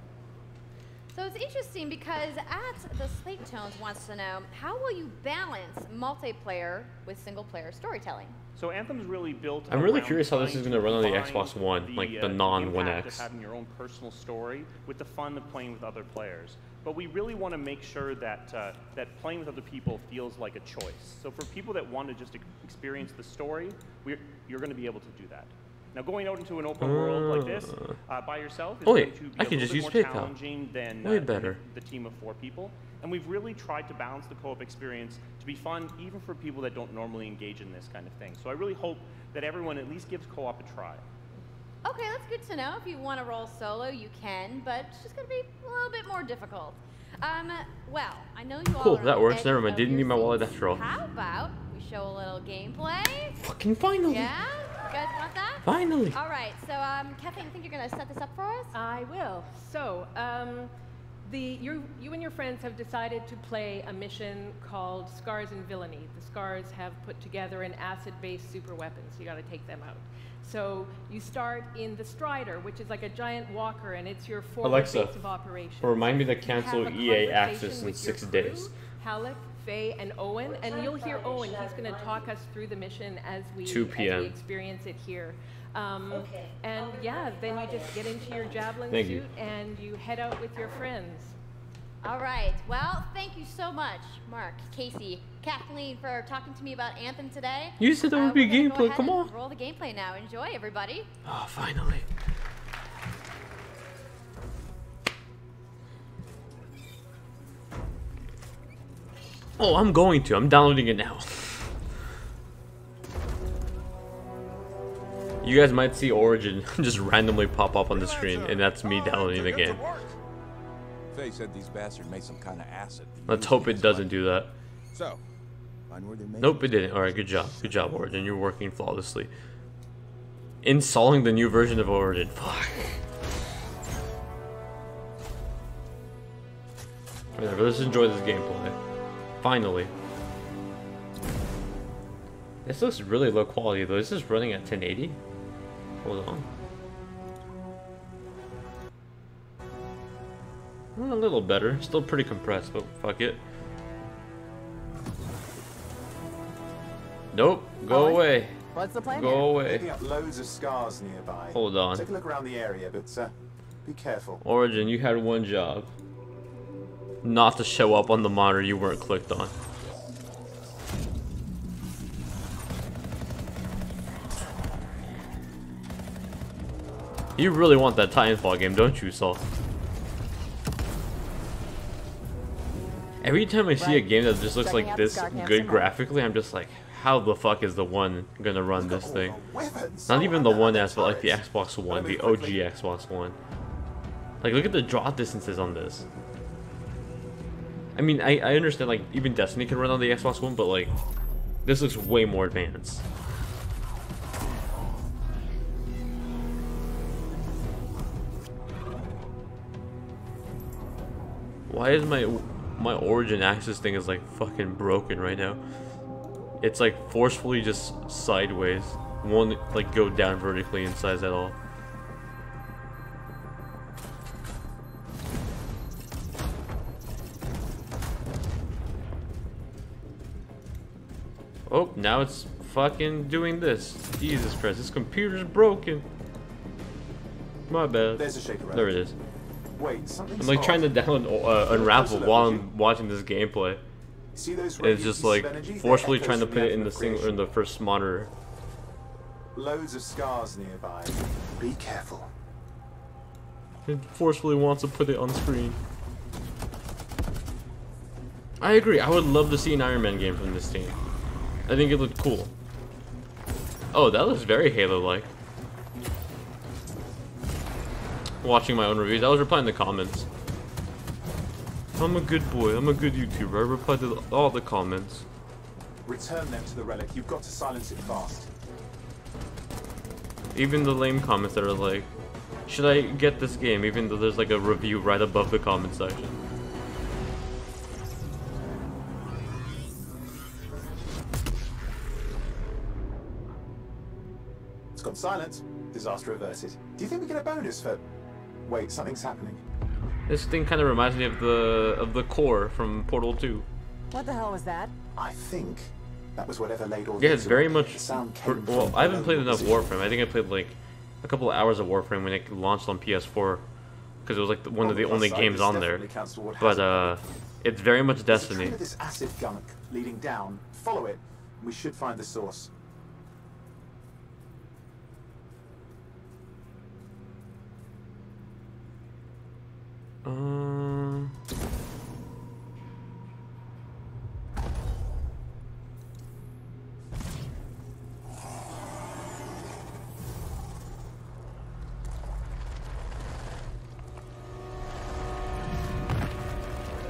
So it's interesting because at the Slate Tones wants to know, how will you balance multiplayer with single-player storytelling? So Anthem's really built. I'm really around curious how this trying is gonna run on the combine Xbox One, like the non-One impact X. of having your own personal story with the fun of playing with other players. But we really want to make sure that that playing with other people feels like a choice. So for people that want to just experience the story, you're going to be able to do that. Now, going out into an open world like this by yourself is going to be I a can little just bit use more PayPal. challenging than Way better. the team of 4 people. And we've really tried to balance the co-op experience to be fun, even for people that don't normally engage in this kind of thing. So I really hope that everyone at least gives co-op a try. Okay, that's good to know. If you want to roll solo, you can, but it's just going to be a little bit more difficult. Well, I know you all Cool, are that on works. edge Never mind. of Didn't your need my wallet seats. after all. How about we show a little gameplay? Fucking finally. Yeah? guys want that? Finally. All right. So, Kathleen, I think you're gonna set this up for us. I will. So, you and your friends have decided to play a mission called Scars and Villainy. The Scars have put together an acid-based super weapon, so you got to take them out. So you start in the Strider, which is like a giant walker, and it's your forward base of operations. Remind me to cancel EA Access in 6 days. Halleck, Faye, and Owen, and you'll hear Owen. He's going to talk us through the mission as we 2 p.m. experience it here. And yeah, then you just get into your javelin Thank suit you. and you head out with your friends. All right. Well, thank you so much, Mark, Casey, Kathleen, for talking to me about Anthem today. You said there would be gameplay. Come on. Roll the gameplay now. Enjoy, everybody. Oh, finally. Oh, I'm going to. I'm downloading it now. You guys might see Origin just randomly pop up on the screen, and that's me downloading the game. Faye said these bastards made some kind of acid. Let's hope it doesn't do that. So, find where they made Nope, it didn't. Alright, good job. Good job, Origin. You're working flawlessly. Installing the new version of Origin. Fuck. Whatever, let's enjoy this gameplay. Finally. This looks really low quality though. Is this running at 1080? Hold on. A little better. Still pretty compressed, but fuck it. Nope. Go away. What's the plan? Go away. Picking up loads of scars nearby. Hold on. Take a look around the area, but be careful. Origin, you had one job. Not to show up on the monitor you weren't clicked on. You really want that Titanfall game, don't you, Saul? Every time I see a game that just looks like this good graphically, I'm just like, how the fuck is the one gonna run this thing? Not even the One S, but like the Xbox One, the OG Xbox One. Like, look at the draw distances on this. I mean, I understand, like, even Destiny can run on the Xbox One, but like, this looks way more advanced. Why is my Origin Access thing is like fucking broken right now? It's like forcefully just sideways. Won't like go down vertically in size at all. Oh, now it's fucking doing this. Jesus Christ, this computer's broken. My bad. There's a shaker. There it is. Wait, something's I'm like trying to download Unravel while I'm watching this gameplay. See those and it's just like forcefully trying to put it in the first monitor. Loads of scars nearby. Be careful. It forcefully wants to put it on screen. I agree. I would love to see an Iron Man game from this team. I think it looked cool. Oh, that looks very Halo-like. Watching my own reviews, I was replying to comments. I'm a good boy. I'm a good YouTuber. I replied to all the comments. Return them to the relic. You've got to silence it fast. Even the lame comments that are like, should I get this game? Even though there's like a review right above the comment section. It's gone silent. Disaster averted. Do you think we get a bonus for... Wait, something's happening. This thing kind of reminds me of the core from Portal 2. What the hell was that? I think that was whatever laid all Yeah, it's very much. Well, I haven't played enough Warframe. I think I played like a couple of hours of Warframe when it launched on PS4, because it was like one of the only games on there. But it's very much Destiny. This acid gunk leading down. Follow it. We should find the source.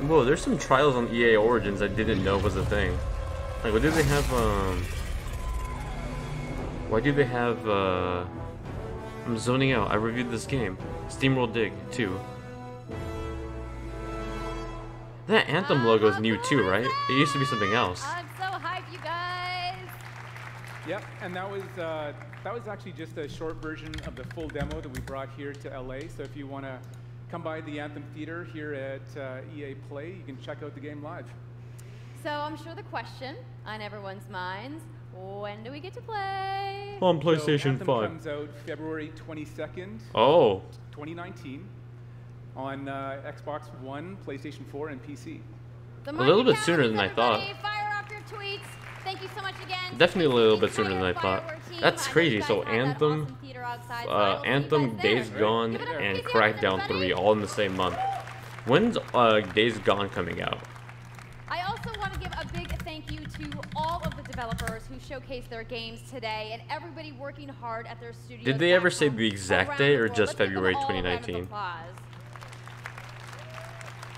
Whoa, there's some trials on EA Origins I didn't know was a thing. Like, what did they have? Why do they have, I'm zoning out. I reviewed this game. SteamWorld Dig 2. That Anthem logo is new too, right? It used to be something else. I'm so hyped, you guys. Yep, and that was actually just a short version of the full demo that we brought here to LA. So if you want to come by the Anthem Theater here at EA Play, you can check out the game live. So I'm sure the question on everyone's minds, when do we get to play? On PlayStation 5. So Anthem comes out February 22nd, Oh. 2019, on Xbox One, PlayStation 4, and PC. The A little bit sooner than I thought. Fire off your tweets. Thank you so much again. Definitely a little bit sooner than I thought. That's crazy. So Anthem, Anthem, Days Gone, and Crackdown 3 all in the same month. When's Days Gone coming out? I also want to give a big thank you to all of the developers who showcased their games today and everybody working hard at their studios. Did they ever say the exact date or just February 2019?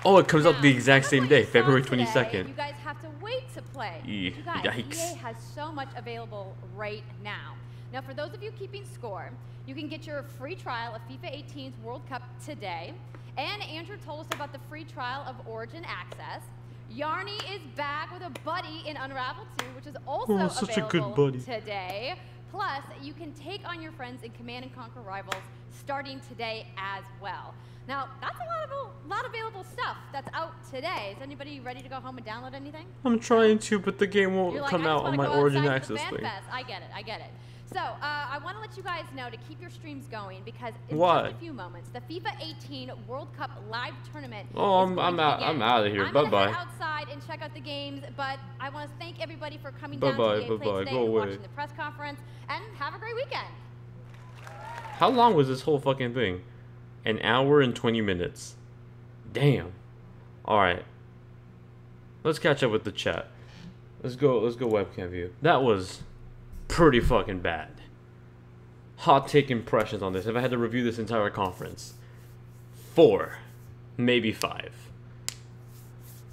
Oh, it comes out the exact same day, February 22nd. You guys have to wait to play. You guys, Yikes. EA has so much available right now. Now, for those of you keeping score, you can get your free trial of FIFA 18's World Cup today. And Andrew told us about the free trial of Origin Access. Yarny is back with a buddy in Unravel 2, which is also such a available good buddy. today. Plus, you can take on your friends in Command & Conquer Rivals starting today as well. Now, that's a lot of available stuff that's out today. Is anybody ready to go home and download anything? I'm trying to, but the game won't You're like, come I just out on wanna my go Origin outside to Access the thing. FanFest. I get it. So, I want to let you guys know to keep your streams going because in Why? just a few moments, the FIFA 18 World Cup live tournament Oh, is going to I'm begin. out of here. I'm gonna Bye-bye. head outside and check out the games, but I want to thank everybody for coming Bye-bye, down to EA Play bye-bye. today Go and away. watching the press conference, and have a great weekend. How long was this whole fucking thing? An hour and 20 minutes. Damn. Alright. Let's catch up with the chat. Let's go webcam view. That was pretty fucking bad. Hot take impressions on this. If I had to review this entire conference. 4. Maybe 5.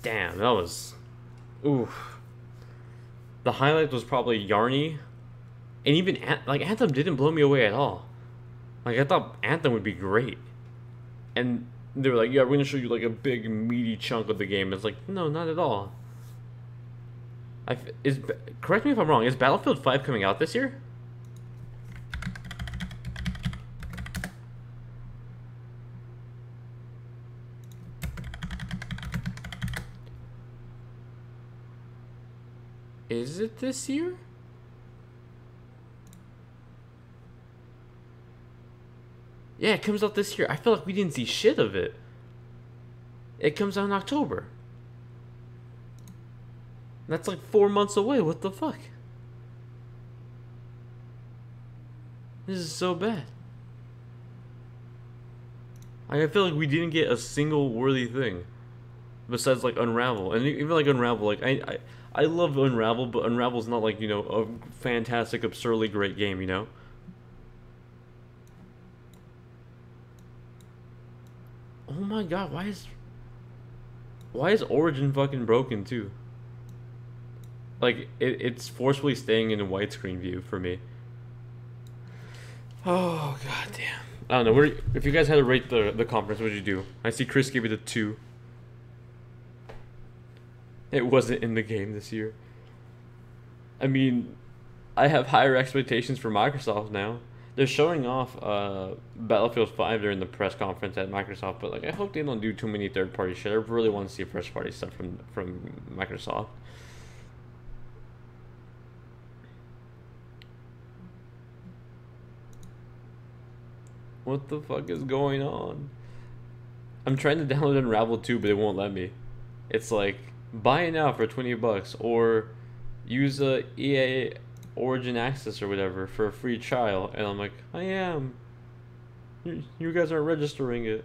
Damn, that was... Oof. The highlight was probably Yarny. And even, Anthem didn't blow me away at all. Like, I thought Anthem would be great. And they were like, yeah, we're going to show you, like, a big, meaty chunk of the game. It's like, no, not at all. Correct me if I'm wrong, is Battlefield 5 coming out this year? Is it this year? Yeah, it comes out this year. I feel like we didn't see shit of it. It comes out in October. That's like 4 months away. What the fuck? This is so bad. I feel like we didn't get a single worthy thing. Besides like Unravel. And even like Unravel, like I love Unravel, but Unravel's not like, you know, a fantastic, absurdly great game, you know? Oh my god, why is Origin fucking broken too? Like, it's forcefully staying in a widescreen view for me. Oh god damn. I don't know, if you guys had to rate the conference, what would you do? I see Chris gave it a 2. It wasn't in the game this year. I mean, I have higher expectations for Microsoft now. They're showing off Battlefield 5 during the press conference at Microsoft, but like I hope they don't do too many third-party shit. I really want to see first-party stuff from Microsoft. What the fuck is going on? I'm trying to download Unravel 2, but it won't let me. It's like, buy it now for $20 or use a EA Origin Access or whatever for a free trial. And I'm like, I am. You guys aren't registering it.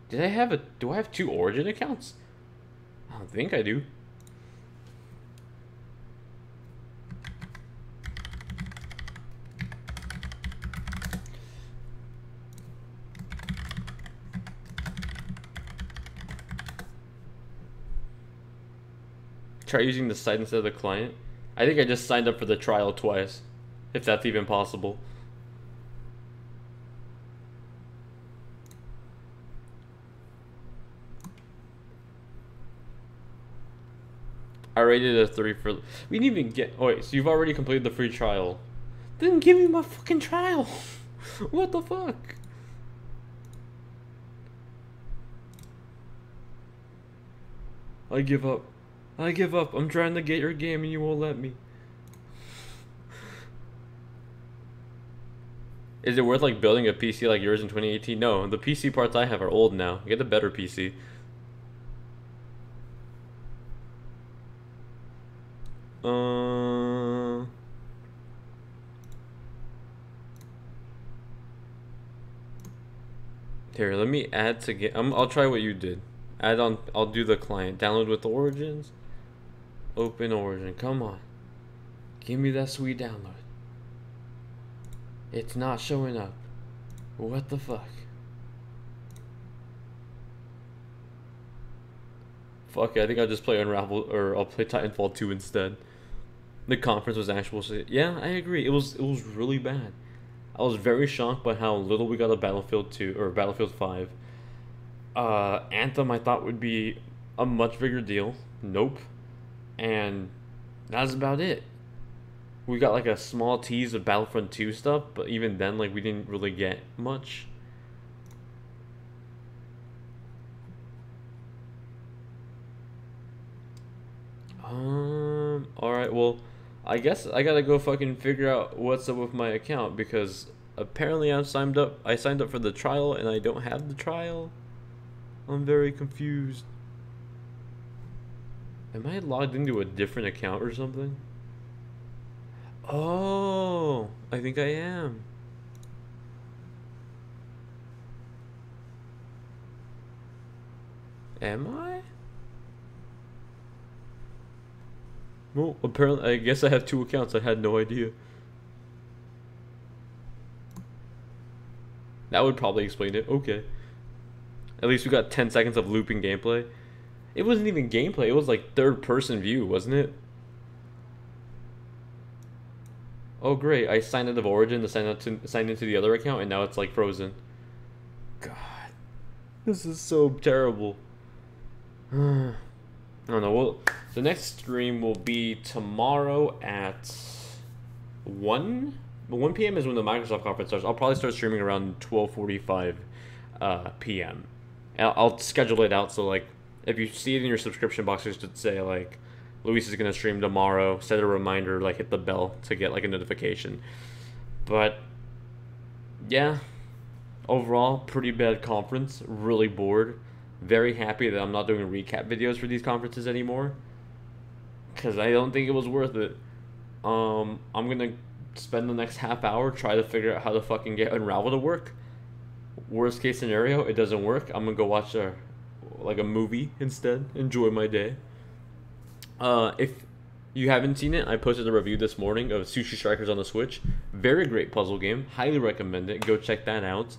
Do I have 2 Origin accounts? I don't think I do. Try using the site instead of the client. I think I just signed up for the trial twice, if that's even possible. I rated it a 3 for... We didn't even get... Oh wait, so you've already completed the free trial. Then give me my fucking trial. What the fuck? I give up. I give up. I'm trying to get your game and you won't let me. Is it worth like building a PC like yours in 2018? No, the PC parts I have are old now. Get a better PC. Here, let me add to get. I'll try what you did. Add on. I'll do the client. Download with Origins. Open Origin. Come on. Give me that sweet download. It's not showing up. What the fuck? Fuck it, I think I'll just play Unravel, or I'll play Titanfall 2 instead. The conference was actual shit. Yeah, I agree. It was really bad. I was very shocked by how little we got of Battlefield 2 or Battlefield 5. Anthem I thought would be a much bigger deal. Nope. And that's about it. We got like a small tease of Battlefront 2 stuff, but even then, like, we didn't really get much. Alright, well, I guess I gotta go fucking figure out what's up with my account, because apparently I signed up for the trial and I don't have the trial. I'm very confused. Am I logged into a different account or something? Oh, I think I am. Am I? Well, apparently, I guess I have 2 accounts. I had no idea. That would probably explain it. Okay. At least we got 10 seconds of looping gameplay. It wasn't even gameplay. It was like third-person view, wasn't it? Oh, great. I signed out of Origin to sign into the other account, and now it's like frozen. God. This is so terrible. I don't know. Well, the next stream will be tomorrow at 1? 1 p.m. is when the Microsoft conference starts. I'll probably start streaming around 12:45 p.m. I'll schedule it out so, like, if you see it in your subscription box, it should say, like, Luis is going to stream tomorrow. Set a reminder, like, hit the bell to get, like, a notification. But, yeah. Overall, pretty bad conference. Really bored. Very happy that I'm not doing recap videos for these conferences anymore, because I don't think it was worth it. I'm gonna spend the next half hour try to figure out how to fucking get Unravel to work. Worst case scenario, it doesn't work. I'm gonna go watch a movie instead. Enjoy my day. If you haven't seen it, I posted a review this morning of Sushi Strikers on the Switch. Very great puzzle game. Highly recommend it. Go check that out.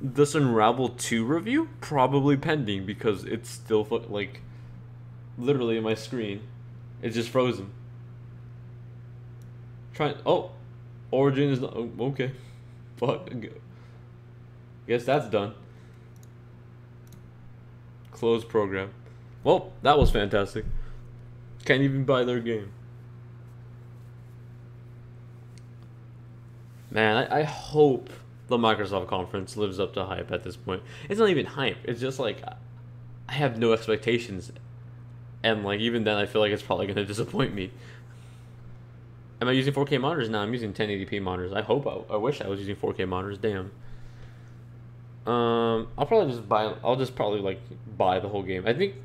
This Unravel 2 review, probably pending, because it's still, like, literally in my screen. It's just frozen. Oh, Origin is not, okay. Fuck. Guess that's done. Close program. Well, that was fantastic. Can't even buy their game. Man, I hope the Microsoft conference lives up to hype at this point. It's not even hype. It's just like, I have no expectations. And like, even then I feel like it's probably going to disappoint me. Am I using 4K monitors? No, I'm using 1080p monitors. I wish I was using 4K monitors. Damn. I'll just probably like buy the whole game. I think,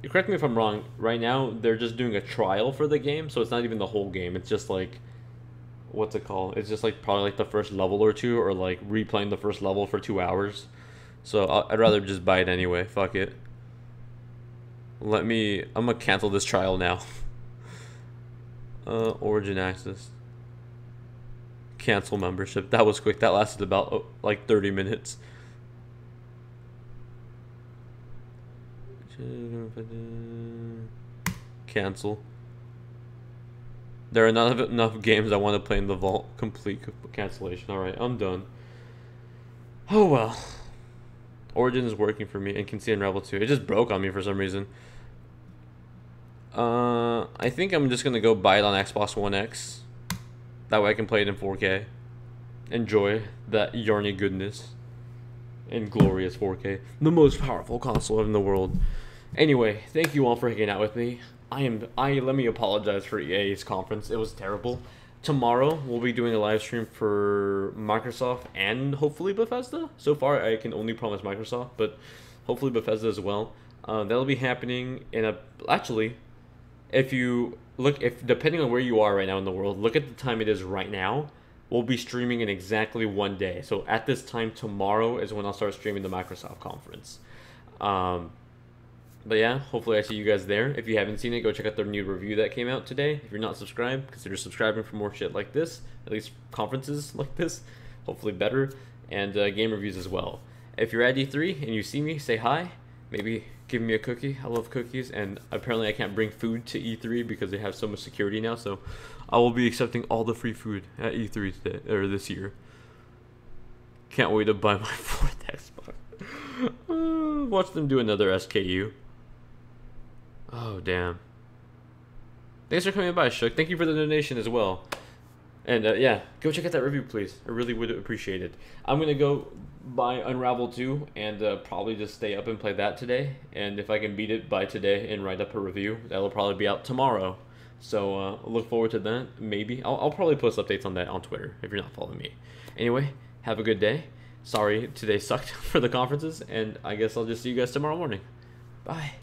correct me if I'm wrong, right now they're just doing a trial for the game, so it's not even the whole game. It's just like, what's it called? It's just like probably like the first level or two, or like replaying the first level for 2 hours. So I'd rather just buy it anyway. Fuck it. I'm gonna cancel this trial now. Origin access. Cancel membership. That was quick. That lasted about like 30 minutes. Cancel. There are not enough games I want to play in the vault. Complete cancellation. Alright, I'm done. Oh well. Origin is working for me and can see Unravel 2. It just broke on me for some reason. I think I'm just gonna go buy it on Xbox One X. That way I can play it in 4K. Enjoy that yarny goodness. In glorious 4K. The most powerful console in the world. Anyway, thank you all for hanging out with me. Let me apologize for EA's conference. It was terrible. Tomorrow we'll be doing a live stream for Microsoft and hopefully Bethesda. So far I can only promise Microsoft, but hopefully Bethesda as well. That'll be happening in a actually, if you look, depending on where you are right now in the world, look at the time it is right now. We'll be streaming in exactly 1 day. So at this time tomorrow is when I'll start streaming the Microsoft conference. But yeah, hopefully I see you guys there. If you haven't seen it, go check out their new review that came out today. If you're not subscribed, consider subscribing for more shit like this. At least conferences like this. Hopefully better. And game reviews as well. If you're at E3 and you see me, say hi. Maybe give me a cookie. I love cookies. And apparently I can't bring food to E3 because they have so much security now. So I will be accepting all the free food at E3 today, or this year. Can't wait to buy my 4th Xbox. Watch them do another SKU. Oh, damn. Thanks for coming by, Shook. Thank you for the donation as well. And, yeah, go check out that review, please. I really would appreciate it. I'm going to go buy Unravel 2 and probably just stay up and play that today. And if I can beat it by today and write up a review, that'll probably be out tomorrow. So, look forward to that, maybe. I'll probably post updates on that on Twitter if you're not following me. Anyway, have a good day. Sorry, today sucked for the conferences, and I guess I'll just see you guys tomorrow morning. Bye.